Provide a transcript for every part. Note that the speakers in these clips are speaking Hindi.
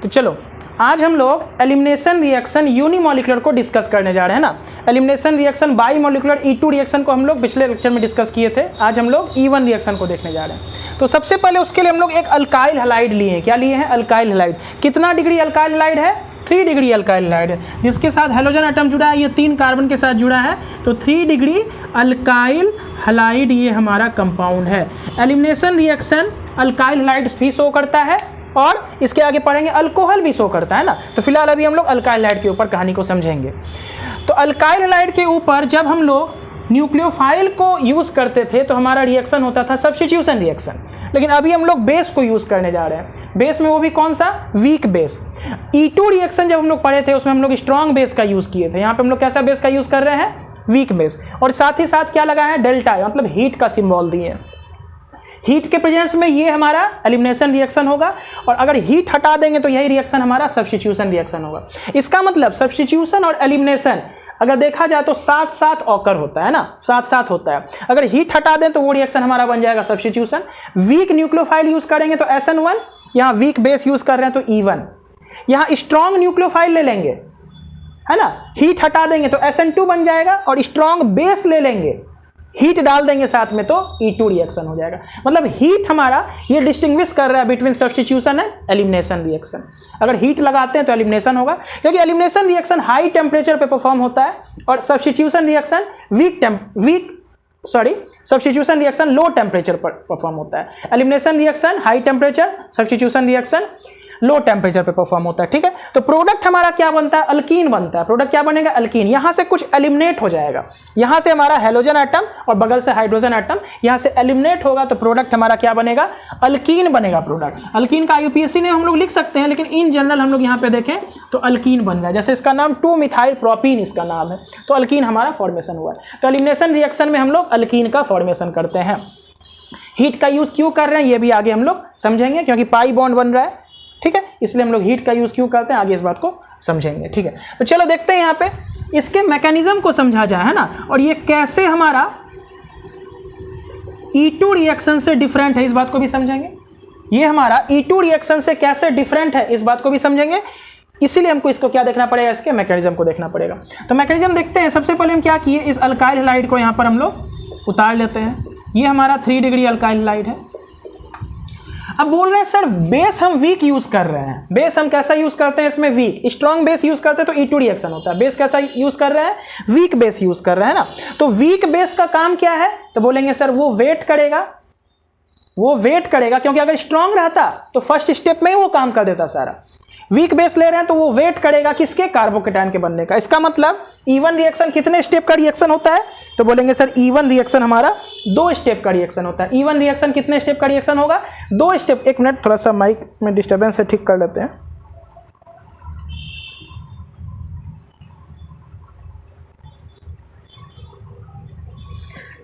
तो चलो आज हम लोग एलिमिनेशन रिएक्शन यूनिमॉलिक्यूलर को डिस्कस करने जा रहे हैं ना। Elimination reaction by molecular E2 reaction को हम लोग पिछले लेक्चर में डिस्कस किए थे। आज हम लोग E1 रिएक्शन को देखने जा रहे हैं। तो सबसे पहले उसके लिए हम लोग एक अल्काइल हैलाइड लिए हैं। क्या लिए हैं? Alkyl halide. कितना डिग्री अल्काइल हैलाइड है? 3 डिग्री अल्काइल हैलाइड है, जिसके साथ हेलोजन एटम जुड़ा है, ये 3 कार्बन के साथ जुड़ा है, तो 3 डिग्री अल्काइल हैलाइड ये हमारा कंपाउंड है। एलिमिनेशन रिएक्शन अल्काइल हैलाइड भी शो करता है और इसके आगे पढ़ेंगे अल्कोहल भी शो करता है ना। तो फिलहाल अभी हम लोग अल्काइल हैलाइड के ऊपर कहानी को समझेंगे। तो अल्काइल हैलाइड के ऊपर जब हम लोग न्यूक्लियोफाइल को यूज करते थे तो हमारा रिएक्शन होता था सब्स्टिट्यूशन रिएक्शन, लेकिन अभी हम लोग बेस को यूज करने जा रहे हैं। बेस में वो भी कौन सा? Weak base. E2 रिएक्शन जब हम लोग पढ़े थे उसमें हम लोग स्ट्रॉन्ग बेस का यूज किए थे। यहाँ पे हम लोग कैसा बेस का यूज कर रहे हैं? Weak base. और साथ ही साथ क्या लगा है? डेल्टा, मतलब हीट का सिंबल दिए। हीट के प्रेजेंस में ये हमारा एलिमिनेशन रिएक्शन होगा, और अगर हीट हटा देंगे तो यही रिएक्शन हमारा सब्स्टिट्यूशन रिएक्शन होगा। इसका मतलब सब्स्टिट्यूशन और एलिमिनेशन अगर देखा जाए तो साथ साथ ऑकर होता है ना, साथ साथ होता है। अगर हीट हटा दें तो वो रिएक्शन हमारा बन जाएगा सब्स्टिट्यूशन। वीक न्यूक्लियोफाइल यूज करेंगे तो SN1, यहाँ वीक बेस यूज कर रहे हैं तो E1। यहाँ स्ट्रॉन्ग न्यूक्लियोफाइल ले लेंगे, है ना, हीट हटा देंगे तो SN2 बन जाएगा, और स्ट्रॉन्ग बेस ले लेंगे, हीट डाल देंगे साथ में तो E2 रिएक्शन हो जाएगा। मतलब हीट हमारा ये डिस्टिंग्विश कर रहा है between substitution and elimination reaction. अगर हीट लगाते हैं तो एलिमिनेशन होगा, क्योंकि एलिमिनेशन रिएक्शन हाई टेम्परेचर पे परफॉर्म होता है और substitution reaction substitution reaction low temperature पर परफॉर्म होता है। Elimination reaction high temperature, substitution reaction low temperature पे परफॉर्म होता है। ठीक है, तो प्रोडक्ट हमारा क्या बनता है? अल्कीन बनता है। प्रोडक्ट क्या बनेगा? अल्कीन। यहां से कुछ एलिमिनेट हो जाएगा, यहां से हमारा हेलोजन एटम और बगल से हाइड्रोजन एटम यहां से एलिमिनेट होगा, तो प्रोडक्ट हमारा क्या बनेगा? अल्कीन बनेगा। प्रोडक्ट अल्कीन का IUPAC ने हम लोग लिख सकते हैं, लेकिन इन जनरल हम लोग यहाँ पे देखें तो अल्कीन बन रहा है। जैसे इसका नाम 2-मिथाइल प्रोपीन इसका नाम है, तो अल्कीन हमारा फॉर्मेशन हुआ है। तो एलिमिनेशन रिएक्शन में हम लोग अल्कीन का फॉर्मेशन करते हैं। हीट का यूज क्यों कर रहे हैं ये भी आगे हम लोग समझेंगे, क्योंकि पाई बॉन्ड बन रहा है। ठीक है, इसलिए हम लोग हीट का यूज क्यों करते हैं आगे इस बात को समझेंगे। ठीक है, तो चलो देखते हैं यहाँ पे इसके मैकेनिज्म को समझा जाए, है ना, और ये कैसे हमारा E2 रिएक्शन से डिफरेंट है इस बात को भी समझेंगे। ये हमारा E2 रिएक्शन से कैसे डिफरेंट है इस बात को भी समझेंगे। इसीलिए हमको इसको क्या देखना पड़ेगा? इसके मैकेनिज्म को देखना पड़ेगा। तो मैकेनिज्म देखते हैं। सबसे पहले हम क्या किए, इस अल्काइल हैलाइड को यहाँ पर हम लोग उतार लेते हैं। ये हमारा 3 डिग्री अल्काइल हैलाइड है। अब बोल रहे हैं सर बेस हम वीक यूज कर रहे हैं। बेस हम कैसा यूज करते हैं? इसमें वीक। स्ट्रॉन्ग बेस यूज करते हैं तो E2 रिएक्शन होता है। बेस कैसा यूज कर रहे हैं? वीक बेस यूज कर रहे हैं ना। तो वीक बेस का काम क्या है? तो बोलेंगे सर वो वेट करेगा, क्योंकि अगर स्ट्रॉन्ग रहता तो फर्स्ट स्टेप में ही वो काम कर देता सारा। वीक बेस ले रहे हैं तो वो वेट करेगा किसके? कार्बोकेटायन के बनने का। इसका मतलब E1 रिएक्शन कितने स्टेप का रिएक्शन होता है? तो बोलेंगे सर E1 रिएक्शन हमारा 2 स्टेप का रिएक्शन होता है। E1 रिएक्शन कितने स्टेप का रिएक्शन होगा? 2 स्टेप। एक मिनट, थोड़ा सा माइक में डिस्टर्बेंस है, ठीक कर लेते हैं।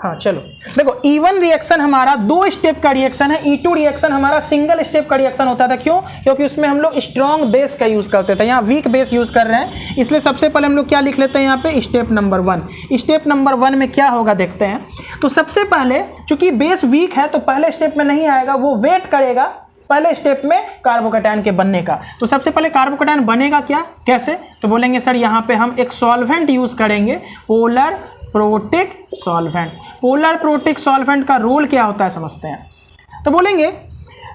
हाँ चलो देखो, E1 रिएक्शन हमारा 2 स्टेप का रिएक्शन है। E2 रिएक्शन हमारा सिंगल स्टेप का रिएक्शन होता था। क्यों? क्योंकि उसमें हम लोग स्ट्रॉन्ग बेस का यूज करते थे। यहाँ वीक बेस यूज कर रहे हैं, इसलिए सबसे पहले हम लोग क्या लिख लेते हैं यहाँ पे? Step number 1। स्टेप नंबर 1 में क्या होगा देखते हैं। तो सबसे पहले चूंकि बेस वीक है तो पहले स्टेप में नहीं आएगा, वो वेट करेगा पहले स्टेप में कार्बोकेटायन के बनने का। तो सबसे पहले कार्बोकेटायन बनेगा क्या, कैसे? तो बोलेंगे सर यहाँ पे हम एक सॉल्वेंट यूज करेंगे, polar protic solvent. Polar protic solvent का रोल क्या होता है समझते हैं। तो बोलेंगे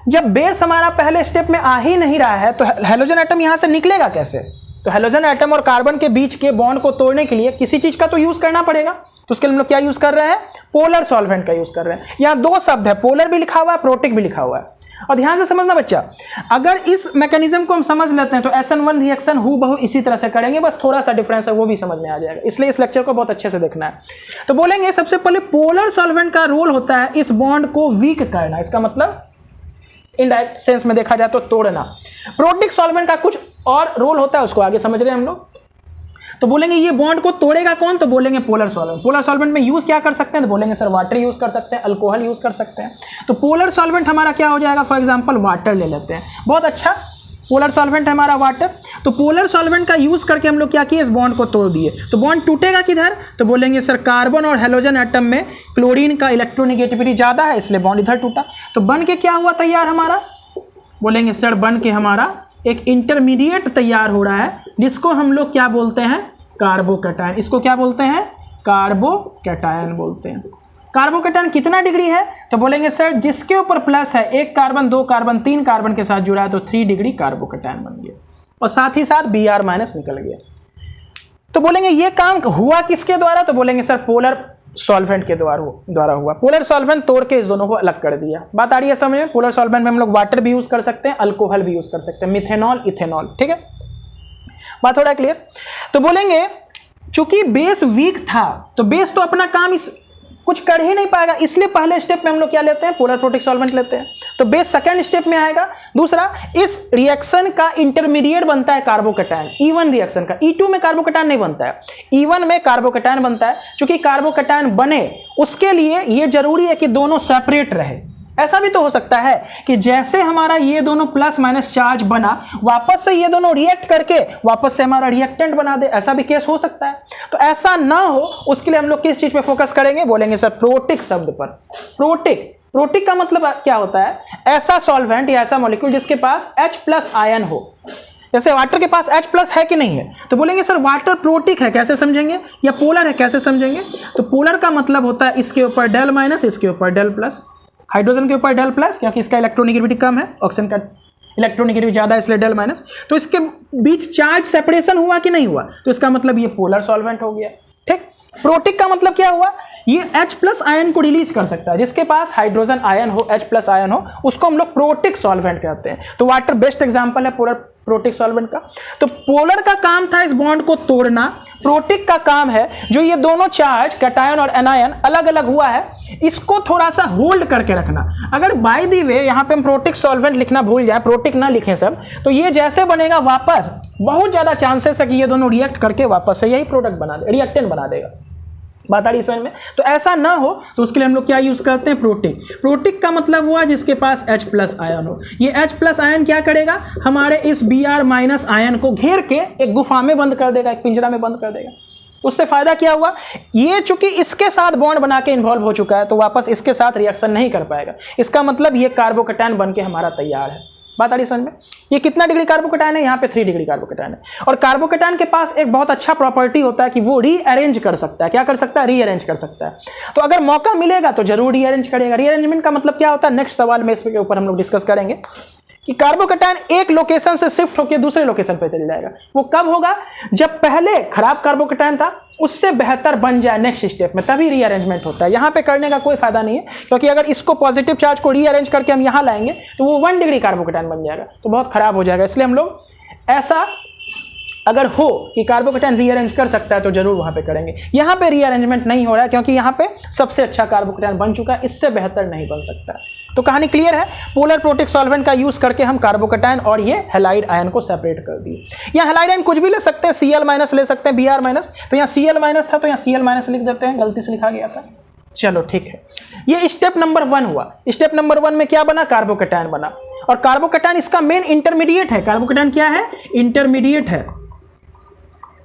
जब बेस हमारा पहले स्टेप में आ ही नहीं रहा है तो हेलोजन एटम यहां से निकलेगा कैसे? तो हेलोजन एटम और कार्बन के बीच के बॉन्ड को तोड़ने के लिए किसी चीज का तो यूज करना पड़ेगा। तो उसके लिए हम लोग क्या यूज कर रहे हैं? पोलर सॉल्वेंट का यूज कर रहे हैं। यहाँ 2 शब्द है, पोलर भी लिखा हुआ है, प्रोटिक भी लिखा हुआ है। और ध्यान से समझना बच्चा, अगर इस मैकेनिज्म को हम समझ लेते हैं तो SN1 रिएक्शन हूबहू इसी तरह से करेंगे, बस थोड़ा सा डिफरेंस है वो भी समझ में आ जाएगा। इसलिए इस लेक्चर को बहुत अच्छे से देखना है। तो बोलेंगे सबसे पहले पोलर सॉल्वेंट का रोल होता है इस बॉन्ड को वीक करना। इसका मतलब इनडायरेक्ट सेंस में देखा जाए तो तोड़ना। प्रोटिक सॉल्वेंट का कुछ और रोल होता है, उसको आगे समझ रहे हैं हम लोग। तो बोलेंगे ये बॉन्ड को तोड़ेगा कौन? तो बोलेंगे पोलर सॉल्वेंट। पोलर सॉल्वेंट में यूज क्या कर सकते हैं? तो बोलेंगे सर वाटर यूज कर सकते हैं, अल्कोहल यूज कर सकते हैं। तो पोलर सॉल्वेंट हमारा क्या हो जाएगा? फॉर एग्जांपल वाटर ले लेते हैं, बहुत अच्छा पोलर सॉल्वेंट है हमारा वाटर। तो पोलर सॉल्वेंट का यूज करके हम लोग क्या किए? इस बॉन्ड को तोड़ दिए। तो बॉन्ड टूटेगा किधर? तो बोलेंगे सर कार्बन और हेलोजन एटम में क्लोरीन का इलेक्ट्रोनेगेटिविटी ज्यादा है, इसलिए बॉन्ड इधर टूटा। तो बन के क्या हुआ तैयार हमारा? बोलेंगे सर बन के हमारा एक इंटरमीडिएट तैयार हो रहा है जिसको हम लोग क्या बोलते हैं, कार्बोकैटायन। इसको क्या बोलते हैं, कार्बोकैटायन बोलते हैं। कार्बोकैटायन कितना डिग्री है, तो बोलेंगे सर जिसके ऊपर प्लस है, 1 कार्बन 2 कार्बन 3 कार्बन के साथ जुड़ा है तो 3 डिग्री कार्बोकैटायन बन गया और साथ ही साथ Br- निकल गया। तो बोलेंगे ये काम हुआ किसके द्वारा, तो बोलेंगे सर पोलर सॉल्वेंट के द्वारा हुआ। पोलर सॉल्वेंट तोड़ के इस दोनों को अलग कर दिया। बात आ रही है समझ में। पोलर सॉल्वेंट में हम लोग वाटर भी यूज कर सकते हैं, अल्कोहल भी यूज कर सकते हैं, मिथेनॉल इथेनॉल। ठीक है, बात हो रहा है क्लियर। तो बोलेंगे चूंकि बेस वीक था तो बेस तो अपना काम इस कुछ कर ही नहीं पाएगा, इसलिए पहले स्टेप में हम लोग क्या लेते हैं, पोलर प्रोटिक सॉल्वेंट लेते हैं। तो बेस सेकंड स्टेप में आएगा। दूसरा, इस रिएक्शन का इंटरमीडिएट बनता है कार्बोकैटायन। E1 रिएक्शन का, E2 में कार्बोकैटायन नहीं बनता है, E1 में कार्बोकैटायन बनता है। चूंकि कार्बोकैटायन बने उसके लिए ये जरूरी है कि दोनों सेपरेट रहे। ऐसा भी तो हो सकता है कि जैसे हमारा ये दोनों प्लस माइनस चार्ज बना, वापस से ये दोनों रिएक्ट करके वापस से हमारा रिएक्टेंट बना दे, ऐसा भी केस हो सकता है। तो ऐसा ना हो उसके लिए हम लोग किस चीज पे फोकस करेंगे, बोलेंगे सर प्रोटिक शब्द पर। प्रोटिक का मतलब क्या होता है, ऐसा सॉल्वेंट या ऐसा मॉलिक्यूल जिसके पास H+ आयन हो। जैसे वाटर के पास H+ है कि नहीं है, तो बोलेंगे सर वाटर प्रोटिक है, कैसे समझेंगे, या पोलर है, कैसे समझेंगे। तो पोलर का मतलब होता है इसके ऊपर Δ- इसके ऊपर Δ+, हाइड्रोजन के ऊपर Δ+, क्योंकि इसका इलेक्ट्रोनेगेटिविटी कम है, ऑक्सीजन का इलेक्ट्रोनेगेटिविटी ज्यादा है इसलिए Δ-। तो इसके बीच चार्ज सेपरेशन हुआ कि नहीं हुआ, तो इसका मतलब ये पोलर सॉल्वेंट हो गया। ठीक, प्रोटिक का मतलब क्या हुआ, ये H+ आयन को रिलीज कर सकता है। जिसके पास हाइड्रोजन आयन हो, H+ आयन हो, उसको हम लोग प्रोटिक सॉल्वेंट कहते हैं। तो वाटर बेस्ट एग्जांपल है पोलर प्रोटिक सॉल्वेंट का। तो पोलर का काम था इस बॉन्ड को तोड़ना, प्रोटिक का काम है जो ये दोनों चार्ज कैटायन और एनायन अलग अलग हुआ है इसको थोड़ा सा होल्ड करके रखना। अगर बाय द वे यहाँ पे हम प्रोटिक सॉल्वेंट लिखना भूल जाए, प्रोटिक ना लिखें सब, तो ये जैसे बनेगा वापस बहुत ज्यादा चांसेस है कि ये दोनों रिएक्ट करके वापस से यही प्रोडक्ट बना दे, रिएक्टेंट बना देगा। बात आ रही समझ में। तो ऐसा ना हो तो उसके लिए हम लोग क्या यूज करते हैं, प्रोटिक। प्रोटिक का मतलब हुआ जिसके पास H+ आयन हो। ये H+ आयन क्या करेगा, हमारे इस Br- आयन को घेर के एक गुफा में बंद कर देगा, एक पिंजरा में बंद कर देगा। उससे फायदा क्या हुआ, ये चूंकि इसके साथ बॉन्ड बना के इन्वॉल्व हो चुका है तो वापस इसके साथ रिएक्शन नहीं कर पाएगा। इसका मतलब ये कार्बोकैटायन बन के हमारा तैयार है। बात आ रही समझ में। ये कितना डिग्री कार्बोकैटायन है, यहाँ पे 3 डिग्री कार्बोकैटायन है। और कार्बोकैटायन के पास एक बहुत अच्छा प्रॉपर्टी होता है कि वो रीअरेंज कर सकता है। क्या कर सकता है, रीअरेंज कर सकता है। तो अगर मौका मिलेगा तो जरूर रीअरेंज करेगा। रीअरेंजमेंट का मतलब क्या होता है, नेक्स्ट सवाल में इसके ऊपर हम लोग डिस्कस करेंगे कि कार्बोकैटायन एक लोकेशन से शिफ्ट होकर दूसरे लोकेशन पे चले जाएगा। वो कब होगा, जब पहले खराब कार्बोकैटायन था उससे बेहतर बन जाए नेक्स्ट स्टेप में, तभी रीअरेंजमेंट होता है। यहाँ पे करने का कोई फायदा नहीं है, क्योंकि अगर इसको पॉजिटिव चार्ज को रीअरेंज करके हम यहाँ लाएंगे तो वो 1 डिग्री कार्बोकैटायन बन जाएगा, तो बहुत खराब हो जाएगा। इसलिए हम लोग ऐसा अगर हो कि कार्बोकैटायन रीअरेंज कर सकता है तो जरूर वहां पे करेंगे। यहाँ पे रीअरेंजमेंट नहीं हो रहा है क्योंकि यहाँ पे सबसे अच्छा कार्बोकैटायन बन चुका है, इससे बेहतर नहीं बन सकता। तो कहानी क्लियर है। पोलर प्रोटिक सॉल्वेंट का यूज करके हम कार्बोकैटायन और ये हैलाइड आयन को सेपरेट कर दिए। यहाँ हैलाइड आयन कुछ भी ले सकते हैं, Cl- ले सकते हैं, Br-। तो यहाँ Cl- था तो यहाँ Cl- लिख देते हैं, गलती से लिखा गया था। चलो ठीक है, ये स्टेप नंबर 1 हुआ। स्टेप नंबर 1 में क्या बना, कार्बोकैटायन बना। और कार्बोकैटायन इसका मेन इंटरमीडिएट है। कार्बोकैटायन क्या है, इंटरमीडिएट है,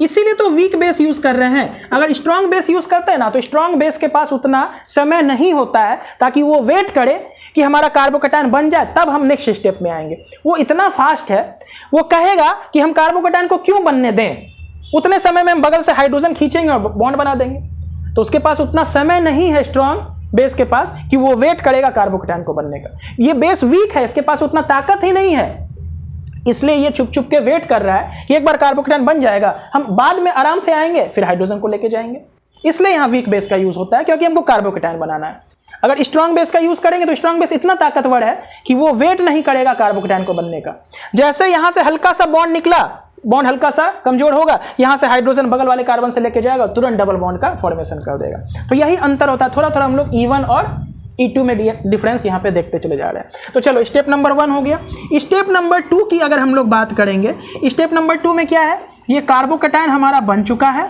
इसीलिए तो वीक बेस यूज कर रहे हैं। अगर स्ट्रॉन्ग बेस यूज करते हैं ना तो स्ट्रॉन्ग बेस के पास उतना समय नहीं होता है ताकि वो वेट करे कि हमारा कार्बोकैटायन बन जाए तब हम नेक्स्ट स्टेप में आएंगे। वो इतना फास्ट है, वो कहेगा कि हम कार्बोकैटायन को क्यों बनने दें, उतने समय में हम बगल से हाइड्रोजन खींचेंगे और बॉन्ड बना देंगे। तो उसके पास उतना समय नहीं है स्ट्रॉन्ग बेस के पास कि वो वेट करेगा कार्बोकैटायन को बनने का। ये बेस वीक है, इसके पास उतना ताकत ही नहीं है, इसलिए ये चुप चुप के वेट कर रहा है कि एक बार कार्बोकैटायन बन जाएगा हम बाद में आराम से आएंगे, फिर हाइड्रोजन को लेके जाएंगे। इसलिए यहाँ वीक बेस का यूज होता है क्योंकि हमको कार्बोकैटायन बनाना है। अगर स्ट्रॉन्ग बेस का यूज करेंगे तो स्ट्रॉन्ग बेस इतना ताकतवर है कि वो वेट नहीं करेगा कार्बोकैटायन को बनने का। जैसे यहां से हल्का सा बॉन्ड निकला, बॉन्ड हल्का सा कमजोर होगा, यहां से हाइड्रोजन बगल वाले कार्बन से लेके जाएगा, तुरंत डबल बॉन्ड का फॉर्मेशन कर देगा। तो यही अंतर होता है। थोड़ा थोड़ा हम लोग E1 और E2 में डिफरेंस यहाँ पे देखते चले जा रहे हैं। तो चलो स्टेप नंबर 1 हो गया। स्टेप नंबर 2 की अगर हम लोग बात करेंगे, स्टेप नंबर 2 में क्या है, ये कार्बोकैटायन हमारा बन चुका है।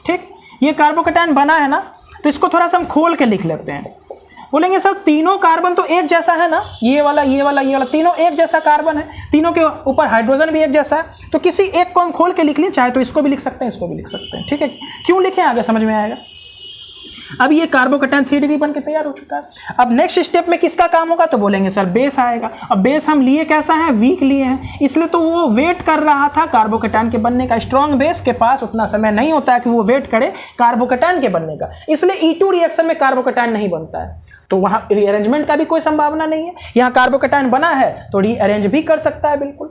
ठीक, ये कार्बोकैटायन बना है ना, तो इसको थोड़ा सा हम खोल के लिख लेते हैं। बोलेंगे सर तीनों कार्बन तो एक जैसा है ना, ये वाला ये वाला ये वाला तीनों एक जैसा कार्बन है, तीनों के ऊपर हाइड्रोजन भी एक जैसा है, तो किसी एक को हम खोल के लिख लें, चाहे तो इसको भी लिख सकते हैं, इसको भी लिख सकते हैं। ठीक है, क्यों लिखें आगे समझ में आएगा। अब ये कार्बोकैटायन 3 डिग्री बन के तैयार हो चुका है। अब नेक्स्ट स्टेप में किसका काम होगा, तो बोलेंगे सर बेस आएगा। अब बेस हम लिए कैसा है, वीक लिए हैं, इसलिए तो वो वेट कर रहा था कार्बोकैटायन के बनने का। स्ट्रॉन्ग बेस के पास उतना समय नहीं होता है कि वो वेट करे कार्बोकैटायन के बनने का, इसलिए E2 रिएक्शन में कार्बोकैटायन नहीं बनता है, तो वहां रीअरेंजमेंट का भी कोई संभावना नहीं है। यहाँ कार्बोकैटायन बना है तो रीअरेंज भी कर सकता है बिल्कुल।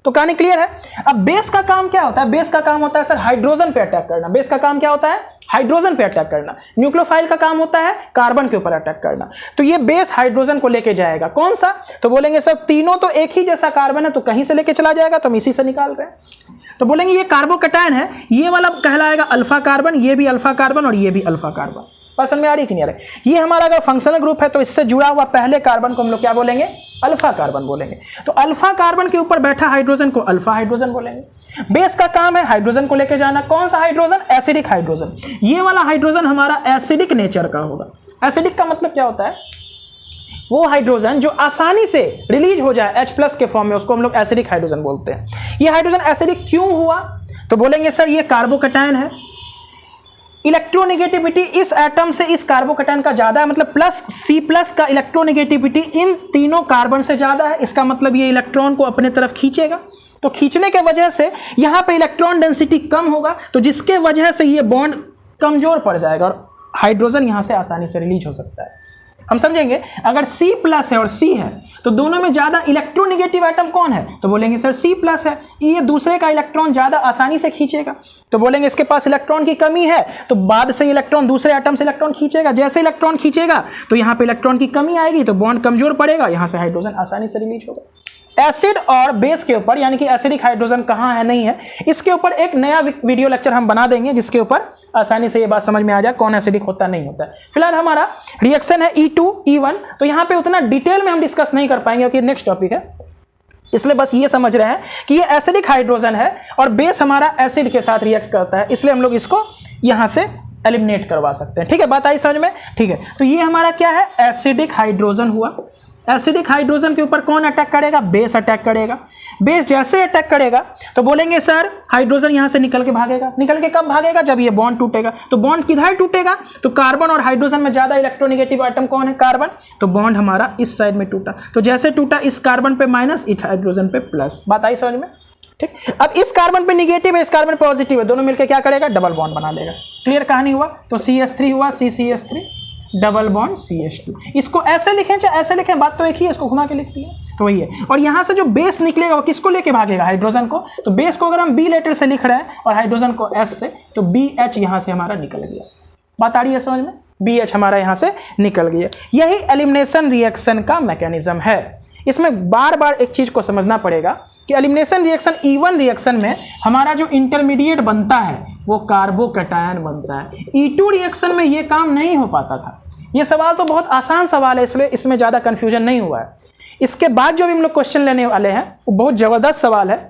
तो कहानी क्लियर है। अब बेस का काम क्या होता है, बेस का काम होता है सर हाइड्रोजन पे अटैक करना। बेस का काम क्या होता है, हाइड्रोजन पे अटैक करना। न्यूक्लियोफाइल का काम होता है कार्बन के ऊपर अटैक करना। तो ये बेस हाइड्रोजन को लेके जाएगा, कौन सा, तो बोलेंगे सर तीनों तो एक ही जैसा कार्बन है तो कहीं से लेके चला जाएगा, तो हम इसी से निकाल रहे हैं। तो बोलेंगे ये कार्बोकैटायन है, ये वाला कहलाएगा अल्फा कार्बन, ये भी अल्फा कार्बन और ये भी अल्फा कार्बन। पसंद में आ रही कि नहीं आ रही। ये हमारा अगर फंक्शनल ग्रुप है तो इससे जुड़ा हुआ पहले कार्बन को हम लोग क्या बोलेंगे, अल्फा कार्बन बोलेंगे। तो अल्फा कार्बन के ऊपर बैठा हाइड्रोजन को अल्फा हाइड्रोजन बोलेंगे। बेस का काम है हाइड्रोजन को लेके जाना। कौन सा हाइड्रोजन, एसिडिक हाइड्रोजन। ये वाला हाइड्रोजन हमारा एसिडिक नेचर का होगा। एसिडिक का मतलब क्या होता है, वो हाइड्रोजन जो आसानी से रिलीज हो जाए H+ के फॉर्म में, उसको हम लोग एसिडिक हाइड्रोजन बोलते हैं। ये हाइड्रोजन एसिडिक क्यों हुआ, तो बोलेंगे सर ये कार्बोकैटायन है, इलेक्ट्रोनेगेटिविटी इस एटम से इस कार्बोकैटायन का ज्यादा है, मतलब C+ का इलेक्ट्रोनेगेटिविटी इन तीनों कार्बन से ज्यादा है। इसका मतलब ये इलेक्ट्रॉन को अपने तरफ खींचेगा, तो खींचने के वजह से यहां पे इलेक्ट्रॉन डेंसिटी कम होगा, तो जिसके वजह से ये बॉन्ड कमजोर पड़ जाएगा और हाइड्रोजन यहां से आसानी से रिलीज हो सकता है। हम समझेंगे अगर C+ है और C है तो दोनों में ज्यादा इलेक्ट्रोनेगेटिव एटम कौन है, तो बोलेंगे सर C+ है, ये दूसरे का इलेक्ट्रॉन ज्यादा आसानी से खींचेगा। तो बोलेंगे इसके पास इलेक्ट्रॉन की कमी है, तो बाद से इलेक्ट्रॉन दूसरे एटम से इलेक्ट्रॉन खींचेगा। जैसे इलेक्ट्रॉन खींचेगा तो यहाँ पे इलेक्ट्रॉन की कमी आएगी, तो बॉन्ड कमजोर पड़ेगा, यहाँ से हाइड्रोजन आसानी से रिलीज होगा। एसिड और बेस के ऊपर यानी कि एसिडिक हाइड्रोजन कहाँ है नहीं है, इसके ऊपर एक नया वीडियो लेक्चर हम बना देंगे जिसके ऊपर आसानी से ये बात समझ में आ जाए कौन एसिडिक होता नहीं होता है। फिलहाल हमारा रिएक्शन है E2 E1, तो यहाँ पे उतना डिटेल में हम डिस्कस नहीं कर पाएंगे क्योंकि नेक्स्ट टॉपिक है, इसलिए बस ये समझ रहे हैं कि ये एसिडिक हाइड्रोजन है और बेस हमारा एसिड के साथ रिएक्ट करता है, इसलिए हम लोग इसको यहाँ से एलिमिनेट करवा सकते हैं। ठीक है, बात आई समझ में। ठीक है, तो ये हमारा क्या है, एसिडिक हाइड्रोजन हुआ। एसिडिक हाइड्रोजन के ऊपर कौन अटैक करेगा, बेस अटैक करेगा। बेस जैसे अटैक करेगा तो बोलेंगे सर हाइड्रोजन यहां से निकल के भागेगा। निकल के कब भागेगा, जब ये बॉन्ड टूटेगा। तो बॉन्ड किधर टूटेगा, तो कार्बन और हाइड्रोजन में ज्यादा इलेक्ट्रोनेगेटिव एटम कौन है, कार्बन, तो बॉन्ड हमारा इस साइड में टूटा। तो जैसे टूटा इस कार्बन पे माइनस, इस हाइड्रोजन पे प्लस। बात आई समझ में। ठीक, अब इस कार्बन पे निगेटिव है, इस कार्बन पे पॉजिटिव है, दोनों मिलकर क्या करेगा, डबल बॉन्ड बना लेगा। क्लियर कहानी हुआ। तो CH3 हुआ, CCH3 डबल बॉन्ड CH2। इसको ऐसे लिखें चाहे ऐसे लिखें, बात तो एक ही है, इसको घुमा के लिखती है तो वही है। और यहां से जो बेस निकलेगा वो किसको लेके भागेगा, हाइड्रोजन को। तो बेस को अगर हम B लेटर से लिख रहे हैं और हाइड्रोजन को S से, तो BH यहां से हमारा निकल गया। बात आ रही है समझ में, BH हमारा यहां से निकल गया। यही एलिमिनेशन रिएक्शन का मैकेनिज्म है। इसमें बार बार एक चीज को समझना पड़ेगा कि एलिमिनेशन रिएक्शन E1 रिएक्शन में हमारा जो इंटरमीडिएट बनता है वो कार्बोकैटायन बनता है। E2 रिएक्शन में ये काम नहीं हो पाता था। ये सवाल तो बहुत आसान सवाल है, इसलिए इसमें ज़्यादा कन्फ्यूजन नहीं हुआ है। इसके बाद जो भी हम लोग क्वेश्चन लेने वाले हैं वो बहुत ज़बरदस्त सवाल है,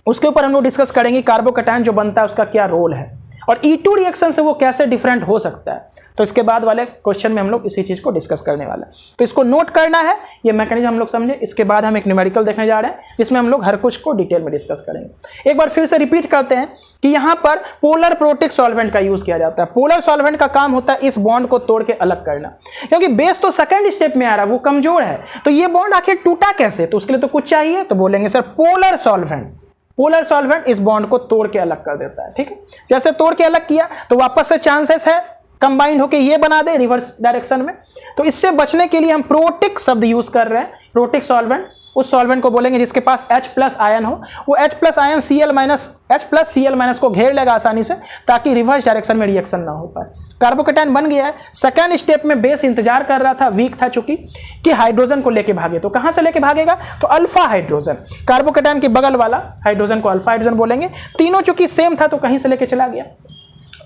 उसके ऊपर हम लोग डिस्कस करेंगे कार्बोकैटायन जो बनता है उसका क्या रोल है और E2 रिएक्शन से वो कैसे डिफरेंट हो सकता है। तो इसके बाद वाले क्वेश्चन में हम लोग इसी चीज़ को डिस्कस करने वाले हैं, तो इसको नोट करना है, ये मैकेनिज्म हम लोग समझे। इसके बाद हम एक न्यूमेरिकल देखने जा रहे हैं जिसमें हम लोग हर कुछ को डिटेल में डिस्कस करेंगे। एक बार फिर से रिपीट करते हैं कि यहाँ पर पोलर प्रोटिक सॉल्वेंट का यूज़ किया जाता है। पोलर सॉल्वेंट का काम होता है इस बॉन्ड को तोड़ के अलग करना, क्योंकि बेस तो सेकेंड स्टेप में आ रहा है, वो कमजोर है, तो ये बॉन्ड आखिर टूटा कैसे, तो उसके लिए तो कुछ चाहिए, तो बोलेंगे sir polar solvent. Polar solvent इस बॉन्ड को तोड़ के अलग कर देता है। ठीक है, जैसे तोड़ के अलग किया तो वापस से चांसेस है कंबाइंड होके ये बना दे रिवर्स डायरेक्शन में। तो इससे बचने के लिए हम प्रोटिक शब्द यूज कर रहे हैं। प्रोटिक सॉल्वेंट उस सॉल्वेंट को बोलेंगे जिसके पास H+ आयन हो, वो H+ आयन H+Cl- को घेर लेगा आसानी से, ताकि रिवर्स डायरेक्शन में रिएक्शन ना हो पाए। कार्बोकैटायन बन गया है। सेकेंड स्टेप में बेस इंतजार कर रहा था, वीक था चूंकि, कि हाइड्रोजन को लेके भागे। तो कहां से लेके भागेगा, तो अल्फा हाइड्रोजन, कार्बोकैटायन के बगल वाला हाइड्रोजन को अल्फा हाइड्रोजन बोलेंगे। तीनों चूंकि सेम था तो कहीं से लेके चला गया।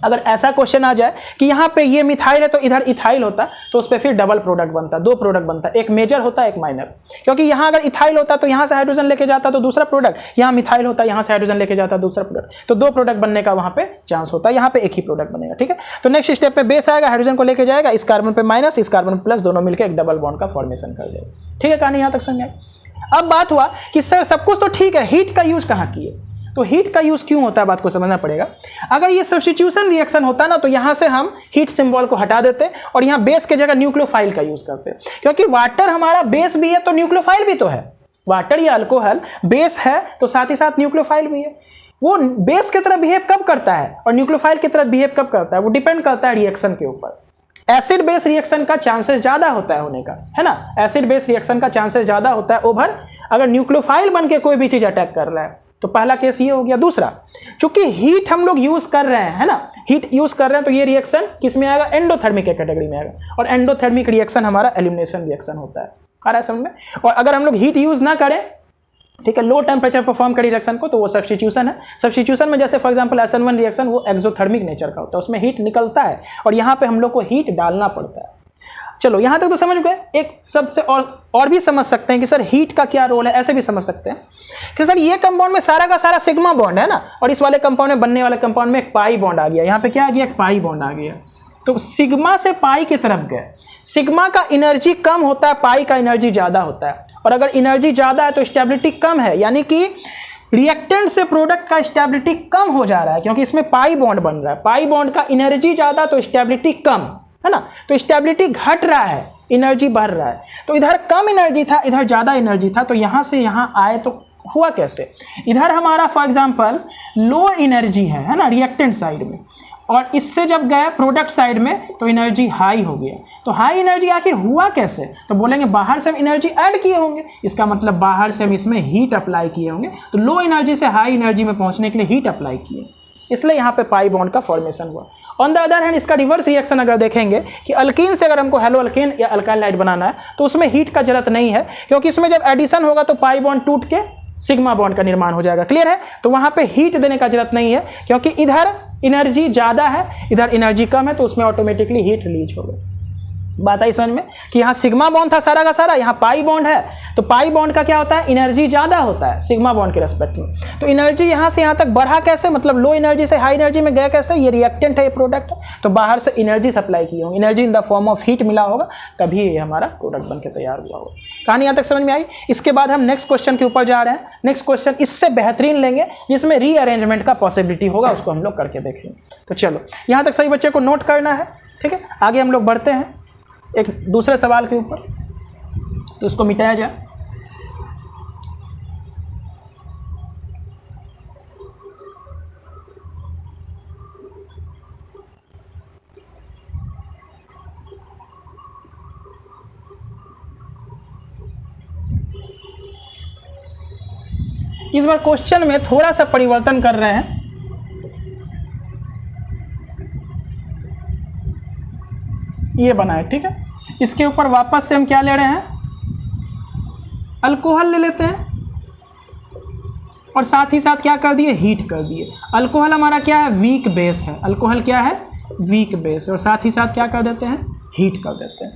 अगर ऐसा क्वेश्चन आ जाए कि यहाँ पे ये मिथाइल है तो इधर इथाइल होता, तो उस पर फिर डबल प्रोडक्ट बनता, दो प्रोडक्ट बनता, एक मेजर होता एक माइनर। क्योंकि यहाँ अगर इथाइल होता तो यहाँ से हाइड्रोजन लेके जाता तो दूसरा प्रोडक्ट, यहाँ मिथाइल होता यहाँ से हाइड्रोजन लेके जाता दूसरा प्रोडक्ट, तो दो प्रोडक्ट बनने का वहाँ पे चांस होता है, यहाँ पे एक ही प्रोडक्ट बनेगा। ठीक है, तो नेक्स्ट स्टेप पे बेस आएगा, हाइड्रोजन को लेके जाएगा, इस कार्बन पे माइनस, इस कार्बन प्लस, दोनों मिलकर एक डबल बॉन्ड का फॉर्मेशन कर देगा। ठीक है, कहानी यहाँ तक समझ आई। अब बात हुआ कि सर सब कुछ तो ठीक है, हीट का यूज कहाँ किए, तो हीट का यूज़ क्यों होता है बात को समझना पड़ेगा। अगर ये सब्स्टिट्यूशन रिएक्शन होता ना तो यहाँ से हम हीट सिंबल को हटा देते और यहाँ बेस के जगह न्यूक्लियोफाइल का यूज़ करते, क्योंकि वाटर हमारा बेस भी है तो न्यूक्लियोफाइल भी तो है। वाटर या अल्कोहल बेस है तो साथ ही साथ न्यूक्लियोफाइल भी है। वो बेस की तरह बिहेव कब करता है और न्यूक्लियोफाइल की तरह बिहेव कब करता है, वो डिपेंड करता है रिएक्शन के ऊपर। एसिड बेस रिएक्शन का चांसेस ज्यादा होता है होने का, है ना। एसिड बेस रिएक्शन का चांसेस ज्यादा होता है ओवर अगर न्यूक्लियोफाइल बन के कोई भी चीज अटैक कर रहा है। तो पहला केस ये हो गया। दूसरा, चूंकि हीट हम लोग यूज कर रहे हैं, है ना, हीट यूज कर रहे हैं तो ये रिएक्शन किस में आएगा, एंडोथर्मिक के कैटेगरी में आएगा। और एंडोथर्मिक रिएक्शन हमारा एलिमिनेशन रिएक्शन होता है, आ रहा है समझ में। और अगर हम लोग हीट यूज ना करें, ठीक है, लो टेम्परेचर पर फॉर्म करी रिएक्शन को, तो वो सब्स्टिट्यूशन है। सब्स्टिट्यूशन में जैसे फॉर एग्जांपल SN1 रिएक्शन वो एक्सोथर्मिक नेचर का होता है, उसमें हीट निकलता है और यहाँ पे हम लोग को हीट डालना पड़ता है। चलो यहाँ तक तो समझ गए। एक सबसे और भी समझ सकते हैं कि सर हीट का क्या रोल है, ऐसे भी समझ सकते हैं कि सर ये कंपाउंड में सारा का सारा सिग्मा बॉन्ड है ना, और इस वाले कंपाउंड में बनने वाले कंपाउंड में एक पाई बॉन्ड आ गया। यहाँ पे क्या आ गया, एक पाई बॉन्ड आ गया। तो सिग्मा से पाई की तरफ गए। सिग्मा का एनर्जी कम होता है, पाई का एनर्जी ज्यादा होता है। और अगर एनर्जी ज्यादा है तो स्टेबिलिटी कम है, यानी कि रिएक्टेंट से प्रोडक्ट का स्टेबिलिटी कम हो जा रहा है, क्योंकि इसमें पाई बॉन्ड बन रहा है। पाई बॉन्ड का एनर्जी ज्यादा तो स्टेबिलिटी कम, है ना। तो स्टेबिलिटी घट रहा है, एनर्जी बढ़ रहा है। तो इधर कम एनर्जी था, इधर ज्यादा एनर्जी था, तो यहां से यहां आए तो हुआ कैसे। इधर हमारा फॉर एग्जांपल लो एनर्जी है ना, रिएक्टेंट साइड में, और इससे जब गए प्रोडक्ट साइड में तो एनर्जी हाई हो गया। तो हाई एनर्जी आखिर हुआ कैसे, तो बोलेंगे बाहर से हम एनर्जी ऐड किए होंगे, इसका मतलब बाहर से हम इसमें हीट अप्लाई किए होंगे। तो लो एनर्जी से हाई एनर्जी में पहुंचने के लिए हीट अप्लाई किए, इसलिए यहाँ पे पाई बॉन्ड का फॉर्मेशन हुआ। ऑन द अदर हैंड इसका रिवर्स रिएक्शन अगर देखेंगे कि अल्कीन से अगर हमको हेलो अल्केन या अल्काइल हाइड बनाना है तो उसमें हीट का जरूरत नहीं है, क्योंकि इसमें जब एडिशन होगा तो पाई बॉन्ड टूट के सिग्मा बॉन्ड का निर्माण हो जाएगा। क्लियर है। तो वहां पे हीट देने का जरूरत नहीं है, क्योंकि इधर एनर्जी ज्यादा है, इधर एनर्जी कम है, तो उसमें ऑटोमेटिकली हीट रिलीज होगा। बात आई समझ में कि यहाँ सिग्मा बॉन्ड था सारा का सारा, यहाँ पाई बॉन्ड है। तो पाई बॉन्ड का क्या होता है, एनर्जी ज्यादा होता है सिग्मा बॉन्ड के रेस्पेक्ट में। तो एनर्जी यहाँ से यहाँ तक बढ़ा कैसे, मतलब लो एनर्जी से हाई एनर्जी में गया कैसे, ये रिएक्टेंट है, ये प्रोडक्ट है, तो बाहर से एनर्जी सप्लाई की होगी, energy in the form of heat मिला होगा, तभी ये हमारा प्रोडक्ट बन के तैयार हुआ होगा। कहानी यहाँ तक समझ में आई। इसके बाद हम नेक्स्ट क्वेश्चन के ऊपर जा रहे हैं। नेक्स्ट क्वेश्चन इससे बेहतरीन लेंगे, जिसमें रीअरेंजमेंट का पॉसिबिलिटी होगा, उसको हम लोग करके देखेंगे। तो चलो यहाँ तक सही बच्चे को नोट करना है, ठीक है। आगे हम लोग बढ़ते हैं एक दूसरे सवाल के ऊपर, तो उसको मिटाया जाए। इस बार क्वेश्चन में थोड़ा सा परिवर्तन कर रहे हैं। ये बना है, ठीक है। इसके ऊपर वापस से हम क्या ले रहे हैं, अल्कोहल ले लेते हैं, और साथ ही साथ क्या कर दिए, हीट कर दिए। अल्कोहल हमारा क्या है, वीक बेस है। अल्कोहल क्या है, वीक बेस, और साथ ही साथ क्या कर देते हैं, हीट कर देते हैं।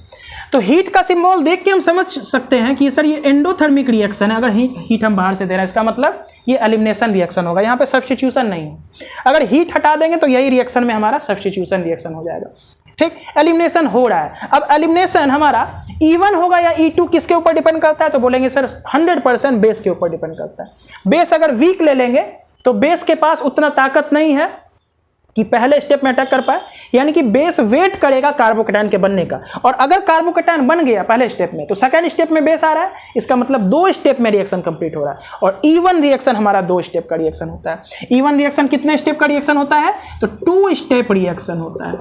तो हीट का सिंबल देख के हम समझ सकते हैं कि सर ये एंडोथर्मिक रिएक्शन है। अगर हीट हम बाहर से दे रहे हैं, इसका मतलब ये एलिमिनेशन रिएक्शन होगा, यहाँ पे सब्स्टिट्यूशन नहीं है। अगर हीट हटा देंगे तो यही रिएक्शन में हमारा सब्स्टिट्यूशन रिएक्शन हो जाएगा, ठीक। एलिमिनेशन हो रहा है। अब एलिमिनेशन हमारा E1 होगा या E2 किसके ऊपर डिपेंड करता है, तो बोलेंगे सर 100% बेस के ऊपर डिपेंड करता है। बेस अगर वीक ले लेंगे तो बेस के पास उतना ताकत नहीं है कि पहले स्टेप में अटैक कर पाए, यानी कि बेस वेट करेगा कार्बोकेटायन के बनने का। और अगर कार्बोकेटायन बन गया पहले स्टेप में तो सेकंड स्टेप में बेस आ रहा है, इसका मतलब 2 स्टेप में रिएक्शन कंप्लीट हो रहा है। और E1 रिएक्शन हमारा 2 स्टेप का रिएक्शन होता है। E1 रिएक्शन कितने स्टेप का रिएक्शन होता है, तो 2 स्टेप रिएक्शन होता है,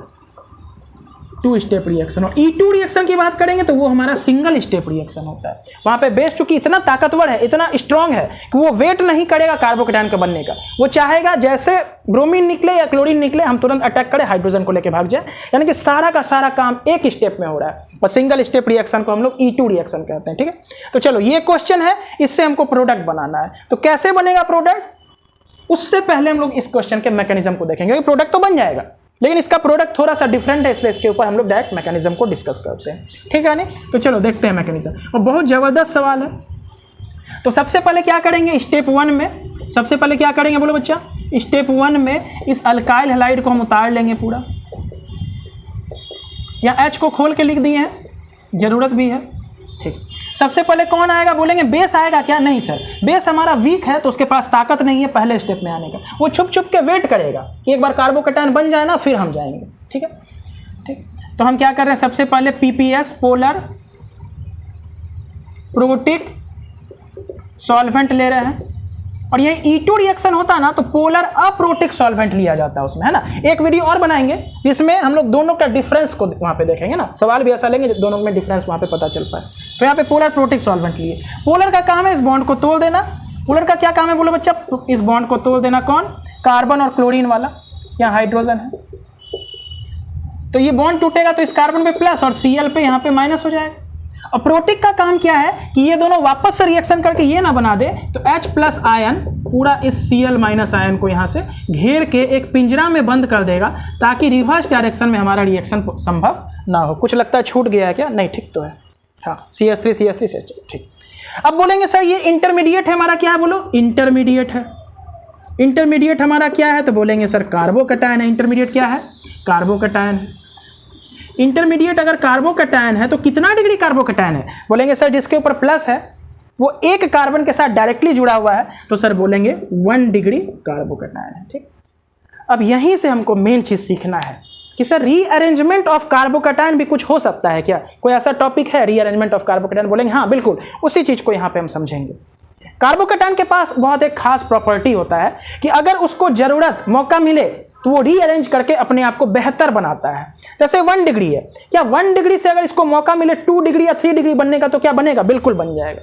2 स्टेप रिएक्शन। और E2 रिएक्शन की बात करेंगे तो वो हमारा सिंगल स्टेप रिएक्शन होता है। वहां पे बेस चूंकि इतना ताकतवर है, इतना स्ट्रांग है कि वो वेट नहीं करेगा कार्बोकेटायन के बनने का। वो चाहेगा जैसे ब्रोमीन निकले या क्लोरीन निकले, हम तुरंत अटैक करें, हाइड्रोजन को लेकर भाग जाए। यानी कि सारा का सारा काम एक स्टेप में हो रहा है, और सिंगल स्टेप रिएक्शन को हम लोग E2 रिएक्शन कहते हैं, ठीक है। तो चलो ये क्वेश्चन है, इससे हमको प्रोडक्ट बनाना है। तो कैसे बनेगा प्रोडक्ट, उससे पहले हम लोग इस क्वेश्चन के मैकेनिज्म को देखेंगे। प्रोडक्ट तो बन जाएगा, लेकिन इसका प्रोडक्ट थोड़ा सा डिफरेंट है, इसलिए इसके ऊपर हम लोग डायरेक्ट मैकेनिज्म को डिस्कस करते हैं, ठीक है। नहीं तो चलो देखते हैं मैकेनिज्म, और बहुत ज़बरदस्त सवाल है। तो सबसे पहले क्या करेंगे, स्टेप 1 में सबसे पहले क्या करेंगे, बोलो बच्चा। स्टेप 1 में इस अल्काइल हैलाइड को हम उतार लेंगे पूरा, या H को खोल के लिख दिए हैं, जरूरत भी है, ठीक। सबसे पहले कौन आएगा, बोलेंगे बेस आएगा क्या, नहीं सर बेस हमारा वीक है तो उसके पास ताकत नहीं है पहले स्टेप में आने का, वो छुप छुप के वेट करेगा कि एक बार कार्बोकैटायन बन जाए ना फिर हम जाएंगे। ठीक है, ठीक। तो हम क्या कर रहे हैं, सबसे पहले पीपीएस पोलर प्रोटिक सॉल्वेंट ले रहे हैं, और ये E2 रिएक्शन होता है ना तो पोलर अप्रोटिक सॉल्वेंट लिया जाता है उसमें, है ना। एक वीडियो और बनाएंगे जिसमें हम लोग दोनों का डिफरेंस को वहां पे देखेंगे ना, सवाल भी ऐसा लेंगे दोनों में डिफरेंस वहां पे पता चल पाए। तो यहाँ पे पोलर प्रोटिक सॉल्वेंट लिए, पोलर का काम है इस बॉन्ड को तोड़ देना। पोलर का क्या काम है बोलो बच्चा, इस बॉन्ड को तोड़ देना, कौन, कार्बन और क्लोरीन वाला, यहाँ हाइड्रोजन है तो ये बॉन्ड टूटेगा तो इस कार्बन पे प्लस और Cl पे यहाँ पे माइनस हो जाएगा। और प्रोटिक का काम क्या है कि ये दोनों वापस से रिएक्शन करके ये ना बना दे, तो H प्लस आयन पूरा इस Cl माइनस आयन को यहाँ से घेर के एक पिंजरा में बंद कर देगा ताकि रिवर्स डायरेक्शन में हमारा रिएक्शन संभव ना हो। कुछ लगता है छूट गया है क्या, नहीं ठीक तो है, हाँ CH3 से ठीक। अब बोलेंगे सर ये इंटरमीडिएट है हमारा, क्या है बोलो, इंटरमीडिएट है। इंटरमीडिएट हमारा क्या है तो बोलेंगे सर कार्बोकैटायन है। इंटरमीडिएट क्या है, कार्बोकैटायन है। इंटरमीडिएट अगर कार्बोकैटायन है तो कितना डिग्री कार्बोकैटायन है, बोलेंगे सर जिसके ऊपर प्लस है वो एक कार्बन के साथ डायरेक्टली जुड़ा हुआ है तो सर बोलेंगे 1 डिग्री कार्बोकैटायन है। ठीक, अब यहीं से हमको मेन चीज सीखना है कि सर रीअरेंजमेंट ऑफ कार्बोकैटायन भी कुछ हो सकता है क्या, कोई ऐसा टॉपिक है रीअरेंजमेंट ऑफ कार्बोकैटायन, बोलेंगे हाँ बिल्कुल, उसी चीज को यहाँ पे हम समझेंगे। कार्बोकैटायन के पास बहुत एक खास प्रॉपर्टी होता है कि अगर उसको जरूरत मौका मिले तो वो रीअरेंज करके अपने आप को बेहतर बनाता है। जैसे 1 डिग्री है, क्या 1 डिग्री से अगर इसको मौका मिले 2 डिग्री या 3 डिग्री बनने का तो क्या बनेगा, बिल्कुल बन जाएगा।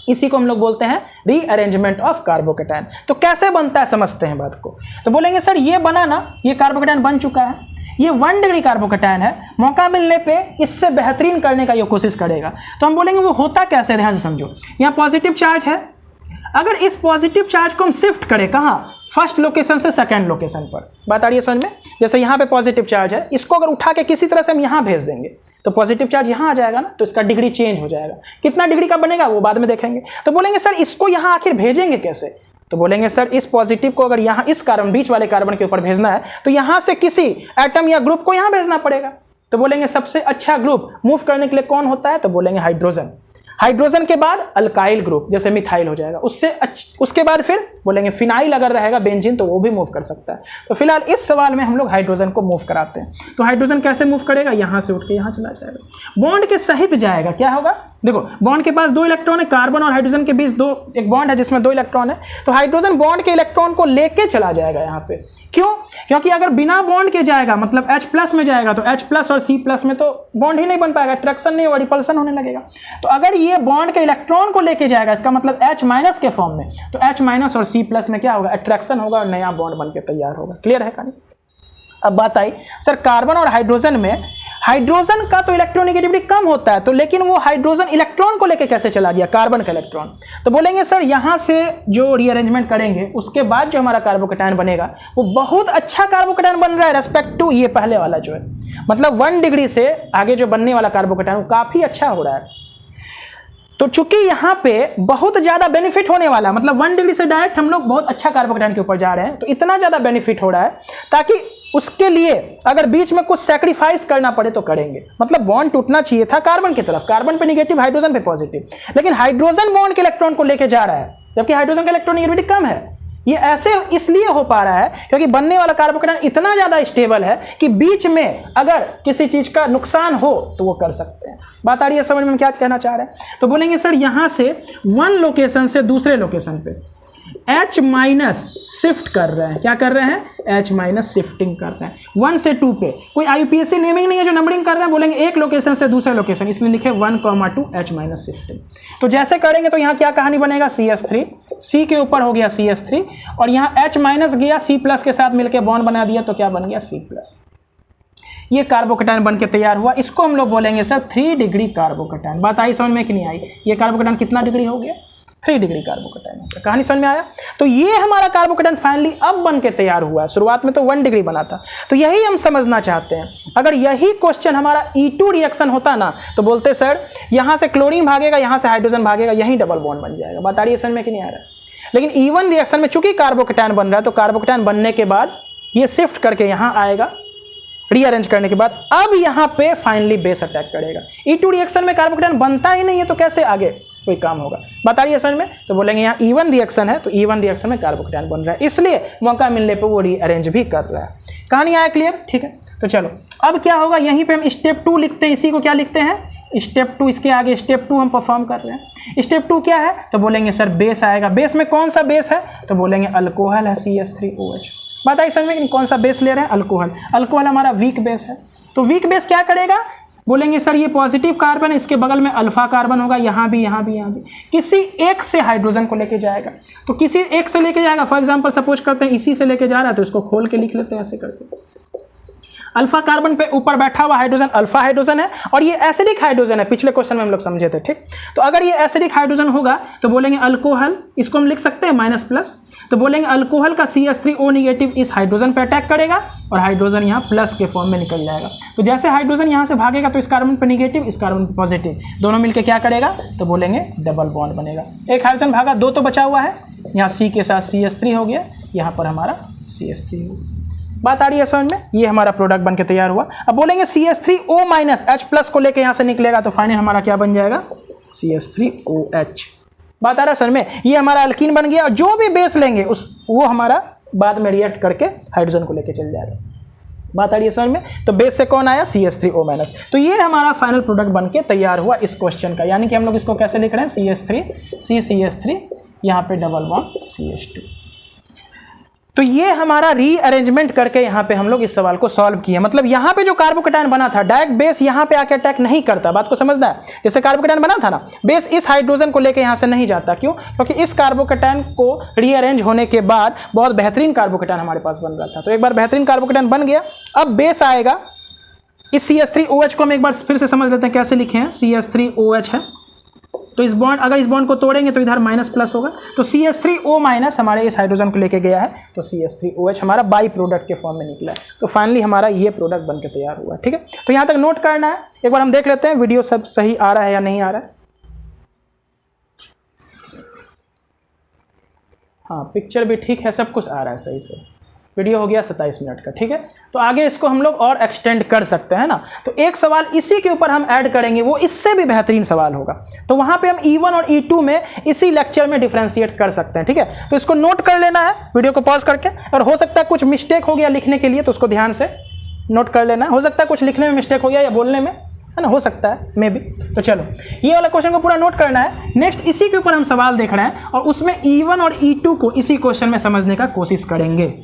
इसी को हम लोग बोलते हैं रीअरेंजमेंट ऑफ कार्बोकैटायन। तो कैसे बनता है समझते हैं बात को। तो बोलेंगे सर ये बना ना, ये कार्बोकैटायन बन चुका है, ये 1 डिग्री कार्बोकैटायन है, मौका मिलने पे इससे बेहतरीन करने का ये कोशिश करेगा। तो हम बोलेंगे वो होता कैसे, ध्यान से समझो। यहाँ पॉजिटिव चार्ज है, अगर इस पॉजिटिव चार्ज को हम शिफ्ट करें कहाँ, फर्स्ट लोकेशन से सेकंड लोकेशन पर, बात आ रही है समझ में। जैसे यहाँ पे पॉजिटिव चार्ज है, इसको अगर उठा के किसी तरह से हम यहाँ भेज देंगे तो पॉजिटिव चार्ज यहाँ आ जाएगा ना, तो इसका डिग्री चेंज हो जाएगा। कितना डिग्री का बनेगा वो बाद में देखेंगे। तो बोलेंगे सर इसको यहाँ आखिर भेजेंगे कैसे, तो बोलेंगे सर इस पॉजिटिव को अगर यहाँ इस कार्बन बीच वाले कार्बन के ऊपर भेजना है तो यहाँ से किसी एटम या ग्रुप को यहाँ भेजना पड़ेगा। तो बोलेंगे सबसे अच्छा ग्रुप मूव करने के लिए कौन होता है, तो बोलेंगे हाइड्रोजन। हाइड्रोजन के बाद अल्काइल ग्रुप जैसे मिथाइल हो जाएगा, उसके बाद फिर बोलेंगे फिनाइल अगर रहेगा बेंजीन तो वो भी मूव कर सकता है। तो फिलहाल इस सवाल में हम लोग हाइड्रोजन को मूव कराते हैं। तो हाइड्रोजन कैसे मूव करेगा, यहाँ से उठ के यहाँ चला जाएगा, बॉन्ड के सहित जाएगा। क्या होगा, देखो बॉन्ड के पास 2 इलेक्ट्रॉन है, कार्बन और हाइड्रोजन के बीच एक बॉन्ड है जिसमें 2 इलेक्ट्रॉन है, तो हाइड्रोजन बॉन्ड के इलेक्ट्रॉन को लेके चला जाएगा यहाँ पे। क्यों, क्योंकि अगर बिना बॉन्ड के जाएगा मतलब H प्लस में जाएगा तो H प्लस और C प्लस में तो बॉन्ड ही नहीं बन पाएगा, अट्रैक्शन नहीं होगा, रिपल्सन होने लगेगा। तो अगर ये बॉन्ड के इलेक्ट्रॉन को लेके जाएगा, इसका मतलब H माइनस के फॉर्म में, तो H माइनस और C प्लस में क्या होगा, अट्रैक्शन होगा और नया बॉन्ड बन के तैयार होगा। क्लियर है कहानी। अब बात आई सर कार्बन और हाइड्रोजन में, हाइड्रोजन का तो इलेक्ट्रोनेगेटिविटी कम होता है, तो लेकिन वो हाइड्रोजन इलेक्ट्रॉन को लेके कैसे चला गया, कार्बन का इलेक्ट्रॉन। तो बोलेंगे सर यहाँ से जो रीअरेंजमेंट करेंगे उसके बाद जो हमारा कार्बोकैटायन बनेगा वो बहुत अच्छा कार्बोकैटायन बन रहा है रेस्पेक्ट टू ये पहले वाला जो है, मतलब 1 डिग्री से आगे जो बनने वाला कार्बोकैटायन काफी अच्छा हो रहा है। तो चूंकि यहाँ पे बहुत ज्यादा बेनिफिट होने वाला है, मतलब 1 डिग्री से डायरेक्ट हम लोग बहुत अच्छा कार्बोकैटायन के ऊपर जा रहे हैं, तो इतना ज्यादा बेनिफिट हो रहा है ताकि उसके लिए अगर बीच में कुछ सैक्रिफाइस करना पड़े तो करेंगे। मतलब बॉन्ड टूटना चाहिए था कार्बन की तरफ, कार्बन पे निगेटिव हाइड्रोजन पे पॉजिटिव, लेकिन हाइड्रोजन बॉन्ड के इलेक्ट्रॉन को लेके जा रहा है जबकि हाइड्रोजन का इलेक्ट्रोनेगेटिविटी कम है। ये ऐसे इसलिए हो पा रहा है क्योंकि बनने वाला कार्बोकैटायन इतना ज्यादा स्टेबल है कि बीच में अगर किसी चीज का नुकसान हो तो वो कर सकते हैं। बात आ रही है समझ में, क्या कहना चाह रहे हैं। तो बोलेंगे सर यहां से 1 लोकेशन से दूसरे लोकेशन पे H माइनस शिफ्ट कर रहे हैं, क्या कर रहे हैं, H माइनस शिफ्टिंग कर रहे हैं 1 से 2 पे। कोई IUPAC नेमिंग नहीं है जो नंबरिंग कर रहे हैं, बोलेंगे एक लोकेशन से दूसरे लोकेशन, इसलिए लिखे 1,2 H माइनस शिफ्टिंग। तो जैसे करेंगे तो यहाँ क्या कहानी बनेगा, CH3, C के ऊपर हो गया CH3 और यहाँ H माइनस गया C प्लस के साथ मिलकर बॉन्ड बना दिया तो क्या बन गया C प्लस। ये कार्बोकैटायन बन के तैयार हुआ, इसको हम लोग बोलेंगे सर 3 डिग्री कार्बोकैटायन। बात आई समझ में कि नहीं आई, ये कार्बोकैटायन कितना डिग्री हो गया, 3 डिग्री कार्बोकैटायन। कहानी समझ में आया। तो ये हमारा कार्बोकैटायन फाइनली अब बन के तैयार हुआ है, शुरुआत में तो 1 डिग्री बना था। तो यही हम समझना चाहते हैं। अगर यही क्वेश्चन हमारा E2 रिएक्शन होता ना तो बोलते सर यहाँ से क्लोरीन भागेगा, यहाँ से हाइड्रोजन भागेगा, यही डबल बॉन्ड बन जाएगा। बता रही है समझ में कि नहीं आ रहा है। लेकिन E1 रिएक्शन में चूंकि कार्बोकैटायन बन रहा है तो कार्बोकैटायन बनने के बाद ये शिफ्ट करके यहाँ आएगा रीअरेंज करने के बाद अब यहाँ पे फाइनली बेस अटैक करेगा। E2 रिएक्शन में कार्बोकेटायन बनता ही नहीं है तो कैसे आगे कोई काम होगा, बता रही है समझ में। तो बोलेंगे यहाँ E1 रिएक्शन है तो E1 रिएक्शन में कार्बोकेटायन बन रहा है, इसलिए मौका मिलने पे वो रीअरेंज भी कर रहा है। कहानी आया क्लियर, ठीक है। तो चलो अब क्या होगा, यहीं पे हम स्टेप 2 लिखते हैं, इसी को क्या लिखते हैं स्टेप 2, इसके आगे स्टेप 2 हम परफॉर्म कर रहे हैं। स्टेप 2 क्या है, तो बोलेंगे सर बेस आएगा। बेस में कौन सा बेस है, तो बोलेंगे अल्कोहल है CH3OH। बताइए समझ में कौन सा बेस ले रहे हैं, अल्कोहल। अल्कोहल हमारा वीक बेस है, तो वीक बेस क्या करेगा, बोलेंगे सर ये पॉजिटिव कार्बन है, इसके बगल में अल्फा कार्बन होगा, यहाँ भी यहाँ भी यहाँ भी, किसी एक से हाइड्रोजन को लेके जाएगा। तो किसी एक से लेके जाएगा, फॉर एग्जांपल सपोज करते हैं इसी से लेके जा रहा है, तो इसको खोल के लिख लेते हैं ऐसे करके। अल्फा कार्बन पे ऊपर बैठा हुआ हाइड्रोजन अल्फा हाइड्रोजन है और ये एसिडिक हाइड्रोजन है, पिछले क्वेश्चन में हम लोग समझे थे, ठीक। तो अगर ये एसिडिक हाइड्रोजन होगा तो बोलेंगे अल्कोहल, इसको हम लिख सकते हैं माइनस प्लस, तो बोलेंगे अल्कोहल का CH3O निगेटिव इस हाइड्रोजन पे अटैक करेगा और हाइड्रोजन यहाँ प्लस के फॉर्म में निकल जाएगा। तो जैसे हाइड्रोजन यहाँ से भागेगा तो इस कार्बन पे निगेटिव, इस कार्बन पे पॉजिटिव, दोनों मिलकर क्या करेगा, तो बोलेंगे डबल बॉन्ड बनेगा। एक हाइड्रोजन भागा, 2 तो बचा हुआ है, यहाँ C के साथ CH3 हो गया, यहाँ पर हमारा CH3 हो। बात आ रही है समझ में, ये हमारा प्रोडक्ट बन के तैयार हुआ। अब बोलेंगे CH3O माइनस H प्लस को लेके यहाँ से निकलेगा तो फाइनल हमारा क्या बन जाएगा, CH3OH। बात आ रहा है समझ में, ये हमारा अल्कीन बन गया और जो भी बेस लेंगे वो हमारा बाद में रिएक्ट करके हाइड्रोजन को लेके चल जाएगा। बात आ रही है समझ में, तो बेस से कौन आया, CH3O माइनस। तो ये हमारा फाइनल प्रोडक्ट बन के तैयार हुआ इस क्वेश्चन का, यानी कि हम लोग इसको कैसे लिख रहे हैं, CH3 यहाँ पे डबल बॉन्ड CH2। तो ये हमारा रीअरेंजमेंट करके यहाँ पे हम लोग इस सवाल को सॉल्व किया। मतलब यहाँ पे जो कार्बोकेटायन बना था डायरेक्ट बेस यहाँ पे आके अटैक नहीं करता, बात को समझना है। जैसे कार्बोकेटायन बना था ना, बेस इस हाइड्रोजन को लेके यहाँ से नहीं जाता, क्यों, क्योंकि इस कार्बोकेटायन को रीअरेंज होने के बाद बहुत बेहतरीन कार्बोकेटायन हमारे पास बन रहा था। तो एक बार बेहतरीन कार्बोकेटायन बन गया, अब बेस आएगा। इस CH3OH को हम एक बार फिर से समझ लेते हैं कैसे लिखे हैं, CH3OH है तो इस बॉन्ड, अगर इस बॉन्ड को तोड़ेंगे तो इधर माइनस प्लस होगा, तो CH3O माइनस हमारे इस हाइड्रोजन को लेके गया है, तो CH3OH हमारा बाई प्रोडक्ट के फॉर्म में निकला है। तो फाइनली हमारा ये प्रोडक्ट बन के तैयार हुआ, ठीक है। तो यहाँ तक नोट करना है, एक बार हम देख लेते हैं वीडियो सब सही आ रहा है या नहीं आ रहा है। हाँ, पिक्चर भी ठीक है, सब कुछ आ रहा है सही से। वीडियो हो गया 27 मिनट का, ठीक है। तो आगे इसको हम लोग और एक्सटेंड कर सकते हैं ना। तो एक सवाल इसी के ऊपर हम ऐड करेंगे, वो इससे भी बेहतरीन सवाल होगा, तो वहां पे हम E1 और E2 में इसी लेक्चर में डिफरेंशिएट कर सकते हैं, ठीक है। तो इसको नोट कर लेना है वीडियो को पॉज करके, और हो सकता है कुछ मिस्टेक हो गया लिखने के लिए तो उसको ध्यान से नोट कर लेना है। हो सकता है कुछ लिखने में मिस्टेक हो गया या बोलने में, है ना, हो सकता है मे बी। तो चलो ये वाला क्वेश्चन को पूरा नोट करना है। नेक्स्ट इसी के ऊपर हम सवाल देख रहे हैं और उसमें E1 और E2 को इसी क्वेश्चन में समझने का कोशिश करेंगे।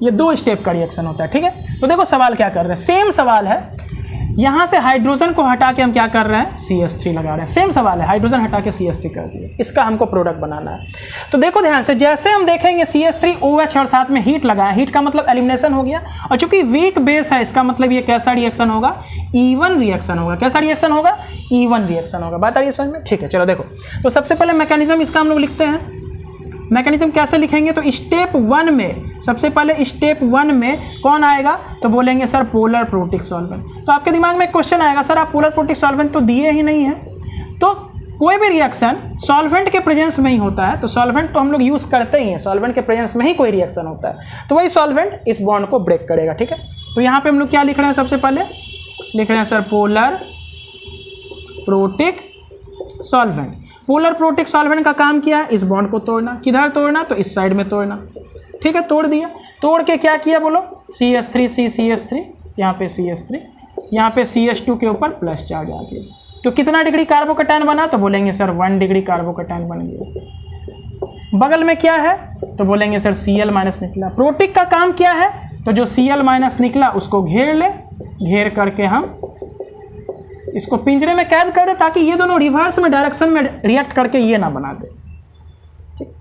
ये 2 स्टेप का रिएक्शन होता है, ठीक है। तो देखो सवाल क्या कर रहे हैं, सेम सवाल है, यहां से हाइड्रोजन को हटा के हम क्या कर रहे हैं, CH3 लगा रहे हैं। सेम सवाल है, हाइड्रोजन हटा के CH3 कर दिए, इसका हमको प्रोडक्ट बनाना है। तो देखो ध्यान से, जैसे हम देखेंगे CH3OH और साथ में हीट लगाया, हीट का मतलब एलिमिनेशन हो गया, और चूंकि वीक बेस है इसका मतलब ये कैसा रिएक्शन होगा, E1 रिएक्शन होगा। कैसा रिएक्शन होगा, E1 रिएक्शन होगा। बात आ रही है समझ में, ठीक है। चलो देखो, तो सबसे पहले मैकेनिज्म इसका हम लोग लिखते हैं। मैकेनिज्म कैसे लिखेंगे, तो स्टेप 1 में, सबसे पहले स्टेप 1 में कौन आएगा, तो बोलेंगे सर पोलर प्रोटिक सॉल्वेंट। तो आपके दिमाग में एक क्वेश्चन आएगा, सर आप पोलर प्रोटिक सॉल्वेंट तो दिए ही नहीं है। तो कोई भी रिएक्शन सॉल्वेंट के प्रेजेंस में ही होता है, तो सॉल्वेंट तो हम लोग यूज करते ही हैं, सॉल्वेंट के प्रेजेंस में ही कोई रिएक्शन होता है, तो वही सॉल्वेंट इस बॉन्ड को ब्रेक करेगा, ठीक है। तो यहाँ पे हम लोग क्या लिख रहे हैं, सबसे पहले लिख रहे हैं sir polar protic solvent. Polar protic solvent का काम किया है, इस बॉन्ड को तोड़ना। किधर तोड़ना, तो इस साइड में तोड़ना, ठीक है। तोड़ दिया, तोड़ के क्या किया बोलो, CH3 यहाँ पे CH3, यहाँ पे CH2 के ऊपर प्लस चार्ज आ गया। तो कितना डिग्री कार्बोकेटायन बना, तो बोलेंगे सर 1 डिग्री कार्बोकेटायन बन गया। बगल में क्या है, तो बोलेंगे सर Cl माइनस निकला। प्रोटिक का काम क्या है, तो जो Cl माइनस निकला उसको घेर ले, घेर करके हम इसको पिंजरे में कैद कर दे, ताकि ये दोनों रिवर्स में डायरेक्शन में रिएक्ट करके ये ना बना दे, ठीक।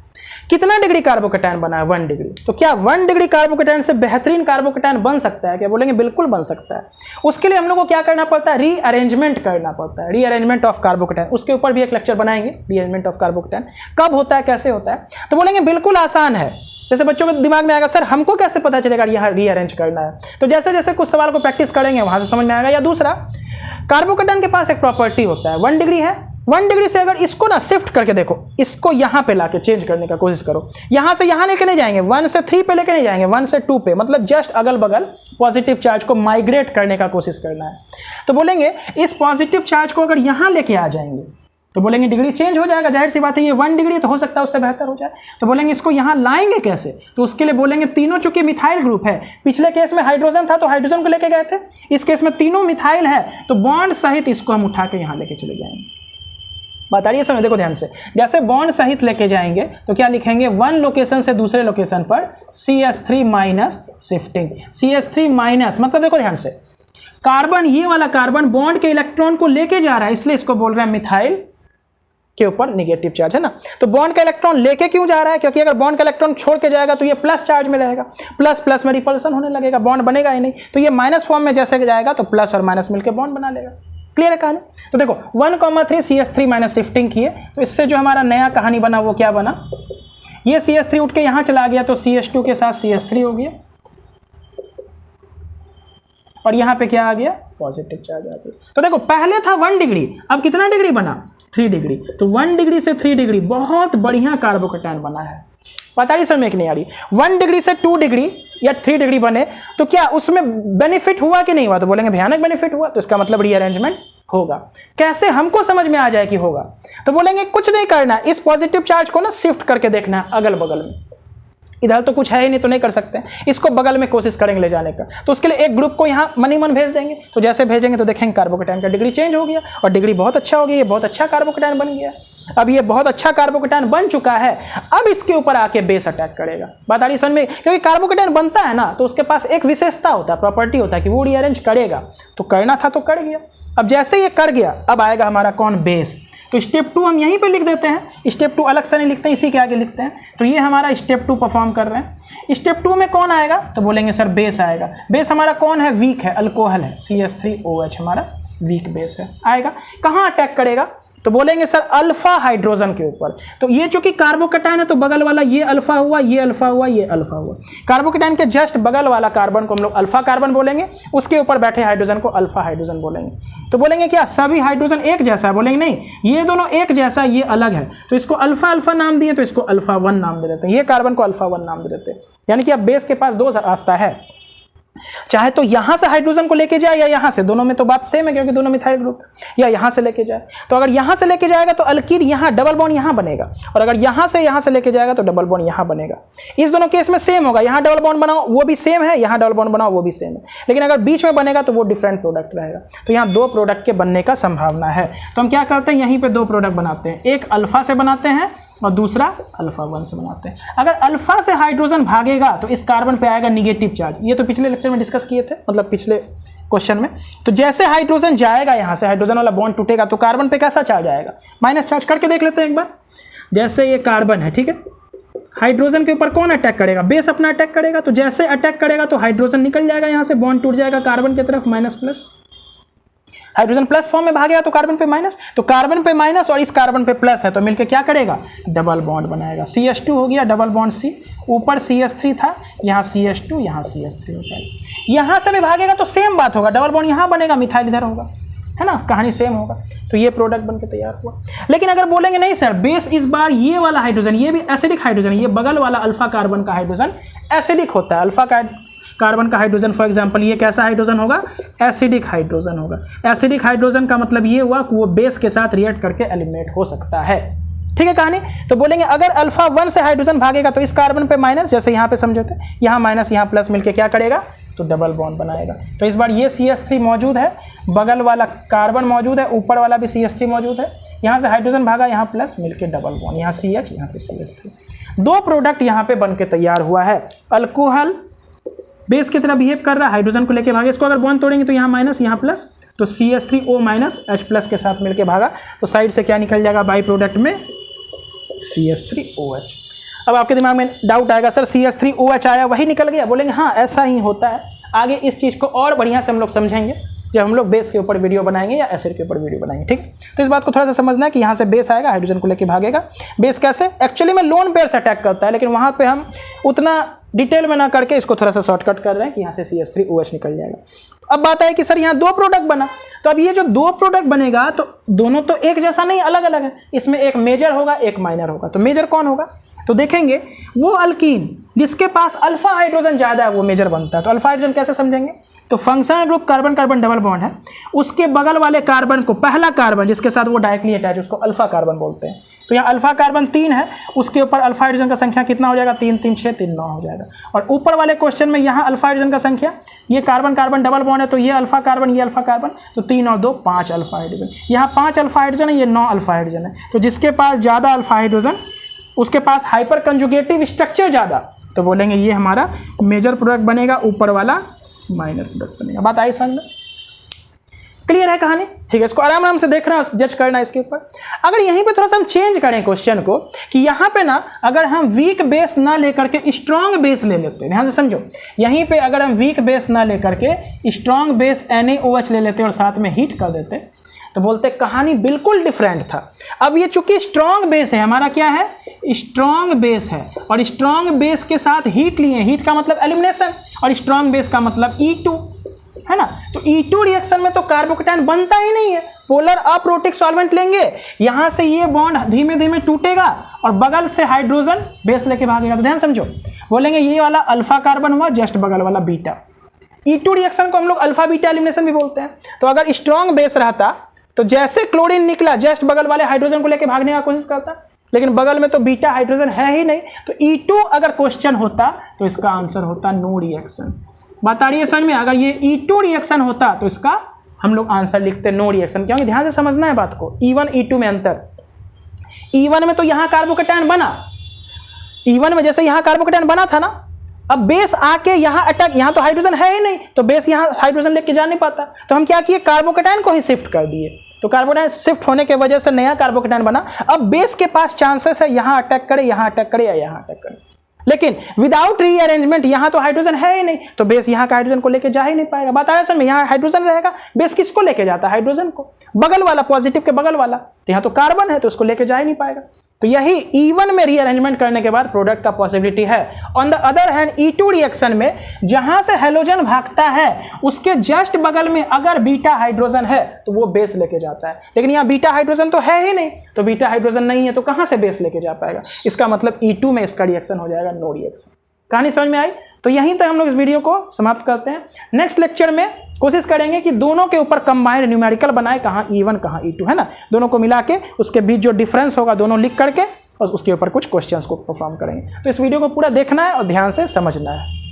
कितना डिग्री कार्बोकेटायन बना है, 1 डिग्री। तो क्या 1 डिग्री कार्बोकेटायन से बेहतरीन कार्बोकेटायन बन सकता है क्या, बोलेंगे बिल्कुल बन सकता है। उसके लिए हम लोग को क्या करना पड़ता है, रीअरेंजमेंट करना पड़ता है, रीअरेंजमेंट ऑफ कार्बोकेटायन। उसके ऊपर भी एक लेक्चर बनाएंगे, रीअरेंजमेंट ऑफ कार्बोकेटायन कब होता है, कैसे होता है। तो बोलेंगे बिल्कुल आसान है। जैसे बच्चों के दिमाग में आएगा, सर हमको कैसे पता चलेगा यहाँ रीअरेंज करना है, तो जैसे जैसे कुछ सवाल को प्रैक्टिस करेंगे वहां से समझ में आएगा। या दूसरा, कार्बोकेटायन के पास एक प्रॉपर्टी होता है, 1 डिग्री है 1 डिग्री से अगर इसको ना शिफ्ट करके देखो, इसको यहाँ पे लाके चेंज करने का कोशिश करो, यहाँ से यहाँ लेके नहीं जाएंगे, 1 से 3 पे लेके नहीं जाएंगे, 1 से 2 पे, मतलब जस्ट अगल बगल पॉजिटिव चार्ज को माइग्रेट करने का कोशिश करना है। तो बोलेंगे इस पॉजिटिव चार्ज को अगर यहाँ लेके आ जाएंगे तो बोलेंगे डिग्री चेंज हो जाएगा, जाहिर सी बात है, ये 1 डिग्री तो हो सकता है उससे बेहतर हो जाए। तो बोलेंगे इसको यहाँ लाएंगे कैसे, तो उसके लिए बोलेंगे तीनों चूंकि मिथाइल ग्रुप है, पिछले केस में हाइड्रोजन था तो हाइड्रोजन को लेके गए थे, इस केस में तीनों मिथाइल है तो बॉन्ड सहित इसको हम उठा के यहाँ लेके चले जाएंगे। बता रही है समझ, देखो ध्यान से, जैसे बॉन्ड सहित लेके जाएंगे तो क्या लिखेंगे, 1 लोकेशन से दूसरे लोकेशन पर CH3 minus shifting, CH3 minus मतलब देखो ध्यान से, कार्बन, ये वाला कार्बन बॉन्ड के इलेक्ट्रॉन को लेके जा रहा है, इसलिए इसको बोल रहे हैं मिथाइल के ऊपर नेगेटिव चार्ज, है ना। तो बॉन्ड का इलेक्ट्रॉन लेके क्यों जा रहा है, क्योंकि अगर बॉन्ड का इलेक्ट्रॉन छोड़ के जाएगा तो ये प्लस चार्ज में रहेगा, प्लस प्लस में रिपल्सन होने लगेगा, बॉन्ड बनेगा ही नहीं, तो ये माइनस फॉर्म में जैसे जाएगा तो प्लस और माइनस मिलकर बॉन्ड बना लेगा। क्लियर है कहानी। तो देखो 1,3 CH3 माइनस शिफ्टिंग किए तो इससे जो हमारा नया कहानी बना वो क्या बना, ये CH3 उठ के यहाँ चला गया तो CH2 के साथ CH3 हो गया और यहाँ पे क्या आ गया, पॉजिटिव चार्ज आ गया। तो देखो पहले था 1 डिग्री, अब कितना डिग्री बना, 3 डिग्री। तो 1 डिग्री से 3 डिग्री बहुत बढ़िया कार्बोकेटायन बना है। पता नहीं समझ नहीं आ रही, 1 डिग्री से 2 डिग्री या 3 डिग्री बने तो क्या उसमें बेनिफिट हुआ कि नहीं हुआ, तो बोलेंगे भयानक बेनिफिट हुआ, तो इसका मतलब रीअरेंजमेंट होगा। कैसे हमको समझ में आ जाए कि होगा, तो बोलेंगे कुछ नहीं करना, इस पॉजिटिव चार्ज को ना शिफ्ट करके देखना है अगल बगल में, इधर तो कुछ है ही नहीं तो नहीं कर सकते, इसको बगल में कोशिश करेंगे ले जाने का। तो उसके लिए एक ग्रुप को यहाँ मन ही मन भेज देंगे, तो जैसे भेजेंगे तो देखेंगे कार्बोकेटायन का डिग्री चेंज हो गया और डिग्री बहुत अच्छा हो गया, ये बहुत अच्छा कार्बोकेटायन बन गया। अब ये बहुत अच्छा कार्बोकेटायन बन चुका है, अब इसके ऊपर आके बेस अटैक करेगा। बात आ रही समझ में, क्योंकि कार्बोकेटायन बनता है ना तो उसके पास एक विशेषता होता है, प्रॉपर्टी होता है कि वो रीअरेंज करेगा, तो करना था तो कर गया। अब जैसे ये कर गया अब आएगा हमारा कौन, बेस। तो स्टेप 2 हम यहीं पे लिख देते हैं, स्टेप 2 अलग से नहीं लिखते हैं, इसी के आगे लिखते हैं। तो ये हमारा स्टेप 2 परफॉर्म कर रहे हैं। स्टेप 2 में कौन आएगा, तो बोलेंगे सर बेस आएगा। बेस हमारा कौन है, वीक है, अल्कोहल है, CH3OH हमारा वीक बेस है। आएगा कहाँ अटैक करेगा, तो बोलेंगे सर अल्फा हाइड्रोजन के ऊपर। तो ये चूंकि कार्बोकेटायन है तो बगल वाला ये अल्फा हुआ, ये अल्फा हुआ, ये अल्फा हुआ। कार्बोकेटायन के जस्ट बगल वाला कार्बन को हम लोग अल्फा कार्बन बोलेंगे, उसके ऊपर बैठे हाइड्रोजन को अल्फा हाइड्रोजन बोलेंगे। तो बोलेंगे क्या सभी हाइड्रोजन एक जैसा है, बोलेंगे नहीं, ये दोनों एक जैसा, ये अलग है, तो इसको अल्फा अल्फा नाम दिए तो इसको अल्फा 1 नाम दे देते हैं, ये कार्बन को अल्फा 1 नाम दे देते हैं। यानी कि अब बेस के पास 2 रास्ता है, चाहे तो यहां से हाइड्रोजन को लेके जाए या यहां से, दोनों में तो बात सेम है क्योंकि दोनों मिथाइल ग्रुप, या यहां से लेके जाए। तो अगर यहां से लेके जाएगा तो अल्कीन यहां डबल बॉन्ड यहां बनेगा, और अगर यहां से लेके जाएगा तो डबल बॉन्ड यहां बनेगा। इस दोनों केस में सेम होगा, यहां डबल बॉन्ड बनाओ वो भी सेम है, यहां डबल बॉन्ड बनाओ वो भी सेम है, लेकिन अगर बीच में बनेगा तो वो डिफरेंट प्रोडक्ट रहेगा। तो यहां 2 प्रोडक्ट के बनने का संभावना है। तो हम क्या करते हैं, यहीं पे 2 प्रोडक्ट बनाते हैं, एक अल्फा से बनाते हैं और दूसरा अल्फा 1 से बनाते हैं। अगर अल्फा से हाइड्रोजन भागेगा तो इस कार्बन पे आएगा निगेटिव चार्ज, ये तो पिछले लेक्चर में डिस्कस किए थे, मतलब पिछले क्वेश्चन में। तो जैसे हाइड्रोजन जाएगा यहां से, हाइड्रोजन वाला बॉन्ड टूटेगा तो कार्बन पे कैसा चार्ज आएगा, माइनस चार्ज। करके देख लेते हैं एक बार। जैसे ये कार्बन है, ठीक है, हाइड्रोजन के ऊपर कौन अटैक करेगा, बेस अपना अटैक करेगा। तो जैसे अटैक करेगा तो हाइड्रोजन निकल जाएगा यहां से, बॉन्ड टूट जाएगा कार्बन की तरफ, minus plus. Hydrogen plus form में भागेगा तो कार्बन पे माइनस, तो कार्बन पे माइनस और इस कार्बन पे प्लस है तो मिलके क्या करेगा, डबल बॉन्ड बनाएगा। CH2 हो गया, डबल बॉन्ड C, ऊपर CH3 था, यहाँ CH2, यहाँ CH3 होता है। यहाँ से भी भागेगा तो सेम बात होगा, डबल बॉन्ड यहाँ बनेगा, मिथाइल इधर होगा, है ना, कहानी सेम होगा। तो ये प्रोडक्ट बनके तैयार हुआ। लेकिन अगर बोलेंगे नहीं सर बेस इस बार ये वाला हाइड्रोजन, ये भी एसिडिक हाइड्रोजन, ये बगल वाला अल्फा कार्बन का हाइड्रोजन एसिडिक होता है। अल्फा कार्बन का हाइड्रोजन फॉर एग्जांपल ये कैसा हाइड्रोजन होगा, एसिडिक हाइड्रोजन होगा। एसिडिक हाइड्रोजन का मतलब ये हुआ कि वो बेस के साथ रिएक्ट करके एलिमिनेट हो सकता है। ठीक है कहानी। तो बोलेंगे अगर अल्फा 1 से हाइड्रोजन भागेगा तो इस कार्बन पे माइनस, जैसे यहाँ पे समझे थे, यहाँ माइनस यहाँ प्लस मिलके क्या करेगा, तो डबल बॉन्ड बनाएगा। तो इस बार ये CH3 मौजूद है, बगल वाला कार्बन मौजूद है, ऊपर वाला भी CH3 मौजूद है, यहाँ से हाइड्रोजन भागा, यहाँ प्लस मिलके डबल बॉन्ड, यहाँ CH, यहाँ पे CH3। 2 प्रोडक्ट यहाँ पे बन के तैयार हुआ है। अल्कोहल बेस की तरह बिहेव कर रहा है, हाइड्रोजन को लेके भागे, इसको अगर बॉन्ड तोड़ेंगे तो यहाँ माइनस यहाँ प्लस, तो CH3O माइनस H प्लस के साथ मिलके भागा, तो साइड से क्या निकल जाएगा बाई प्रोडक्ट में, CH3OH। अब आपके दिमाग में डाउट आएगा सर CH3OH आया वही निकल गया, बोलेंगे हाँ ऐसा ही होता है। आगे इस चीज़ को और बढ़िया से हम लोग समझेंगे जब हम लोग बेस के ऊपर वीडियो बनाएंगे या एसिड के ऊपर वीडियो बनाएंगे। ठीक है, तो इस बात को थोड़ा सा समझना है कि यहाँ से बेस आएगा, हाइड्रोजन को लेके भागेगा। बेस कैसे, एक्चुअली में लोन पेयर से अटैक करता है, लेकिन वहाँ पे हम उतना डिटेल में ना करके इसको थोड़ा सा शॉर्टकट कर रहे हैं कि यहाँ से CH3OH निकल जाएगा। अब बात है कि सर यहाँ 2 प्रोडक्ट बना, तो अब ये जो 2 प्रोडक्ट बनेगा तो दोनों तो एक जैसा नहीं, अलग अलग है। इसमें एक मेजर होगा, एक माइनर होगा। तो मेजर कौन होगा? तो देखेंगे वो अल्कीन जिसके पास अल्फा हाइड्रोजन ज़्यादा है वो मेजर बनता है। तो अल्फा हाइड्रोजन कैसे समझेंगे? तो functional group carbon carbon double bond है, उसके बगल वाले कार्बन को, पहला कार्बन जिसके साथ वो डायरेक्टली अटैच, उसको अल्फा कार्बन बोलते हैं। तो यहाँ अल्फा कार्बन 3 है, उसके ऊपर अल्फा हाइड्रोजन का संख्या कितना हो जाएगा? 3 3 6 3 9 हो जाएगा। और ऊपर वाले क्वेश्चन में यहाँ अल्फा हाइड्रोजन का संख्या, ये कार्बन कार्बन डबल बॉन्ड है तो ये अल्फा कार्बन, ये अल्फा कार्बन, तो 3 और 2 5 अल्फा हाइड्रोजन। यहाँ 5 अल्फा हाइड्रोजन है, ये 9 अल्फा हाइड्रोजन है। तो जिसके पास ज़्यादा अल्फा हाइड्रोजन, उसके पास हाइपर कंजुगेटिव स्ट्रक्चर ज़्यादा, तो बोलेंगे ये हमारा मेजर प्रोडक्ट बनेगा, ऊपर वाला माइनर प्रोडक्ट बनेगा। बात आई समझ में? क्लियर है कहानी? ठीक है, इसको आराम आराम से देखना, जज करना इसके ऊपर। अगर यहीं पे थोड़ा सा हम चेंज करें क्वेश्चन को कि यहाँ पे ना अगर हम वीक बेस ना लेकर के स्ट्रॉन्ग बेस ले लेते हैं, ध्यान से समझो, यहीं पे अगर हम वीक बेस ना लेकर के स्ट्रॉन्ग बेस NaOH ले लेते और साथ में हीट कर देते, तो बोलते कहानी बिल्कुल डिफरेंट था। अब ये चूंकि स्ट्रॉन्ग बेस है, हमारा क्या है? स्ट्रॉन्ग बेस है, और स्ट्रॉन्ग बेस के साथ हीट लिए, हीट का मतलब एलिमिनेशन, और स्ट्रॉन्ग बेस का मतलब E2 है ना। तो E2 रिएक्शन में तो कार्बोकेटायन बनता ही नहीं है। पोलर अप्रोटिक सॉल्वेंट लेंगे, यहां से ये बॉन्ड धीमे धीमे टूटेगा और बगल से हाइड्रोजन बेस लेके भागेगा। तो ध्यान समझो, बोलेंगे ये वाला अल्फा कार्बन हुआ, जस्ट बगल वाला बीटा। E2 रिएक्शन को हम लोग अल्फा बीटा एलिमिनेशन भी बोलते हैं। तो अगर स्ट्रॉन्ग बेस रहता तो जैसे क्लोरीन निकला, जस्ट बगल वाले हाइड्रोजन को लेके भागने का कोशिश करता, लेकिन बगल में तो बीटा हाइड्रोजन है ही नहीं। तो E2 अगर क्वेश्चन होता तो इसका आंसर होता नो रिएक्शन। बात आ रही है समझ में? अगर ये E2 रिएक्शन होता तो इसका हम लोग आंसर लिखते नो रिएक्शन। क्योंकि ध्यान से समझना है बात को, E1 E2 में अंतर। E1 में तो यहाँ कार्बोकेटायन बना, E1 में जैसे यहाँ कार्बोकेटायन बना था ना, अब बेस आके यहाँ अटैक, यहाँ तो हाइड्रोजन है ही नहीं, तो बेस यहाँ हाइड्रोजन लेके जा नहीं पाता। तो हम क्या किए? कार्बोकेटायन को ही शिफ्ट कर दिए। तो कार्बोकेटायन शिफ्ट होने के वजह से नया कार्बोकेटायन बना। अब बेस के पास चांसेस है यहाँ अटैक करे, यहाँ अटैक करे, या यहाँ अटैक करे, लेकिन विदाउट रीअरेंजमेंट यहाँ तो हाइड्रोजन है ही नहीं, तो बेस यहाँ का हाइड्रोजन को लेके जा ही नहीं पाएगा। बात आया समझ में? यहाँ हाइड्रोजन रहेगा, बेस किसको लेके जाता है? हाइड्रोजन को, बगल वाला, पॉजिटिव के बगल वाला। तो यहाँ तो कार्बन है तो उसको लेके जा ही नहीं पाएगा। तो यही E1 में रीअरेंजमेंट करने के बाद प्रोडक्ट का पॉसिबिलिटी है। On the other hand E2 reaction में जहां से हैलोजन भागता है उसके जस्ट बगल में अगर बीटा हाइड्रोजन है तो वो बेस लेके जाता है, लेकिन यहाँ बीटा हाइड्रोजन तो है ही नहीं, तो बीटा हाइड्रोजन नहीं है तो कहां से बेस लेके जा पाएगा? इसका मतलब E2 में इसका रिएक्शन हो जाएगा नो रिएक्शन। कहानी समझ में आई? तो यहीं तक हम लोग इस वीडियो को समाप्त करते हैं। नेक्स्ट लेक्चर में कोशिश करेंगे कि दोनों के ऊपर कंबाइंड न्यूमेरिकल बनाए, कहाँ E1 कहाँ E2 है ना, दोनों को मिला के उसके बीच जो डिफरेंस होगा दोनों लिख करके और उसके ऊपर कुछ क्वेश्चंस को परफॉर्म करेंगे। तो इस वीडियो को पूरा देखना है और ध्यान से समझना है।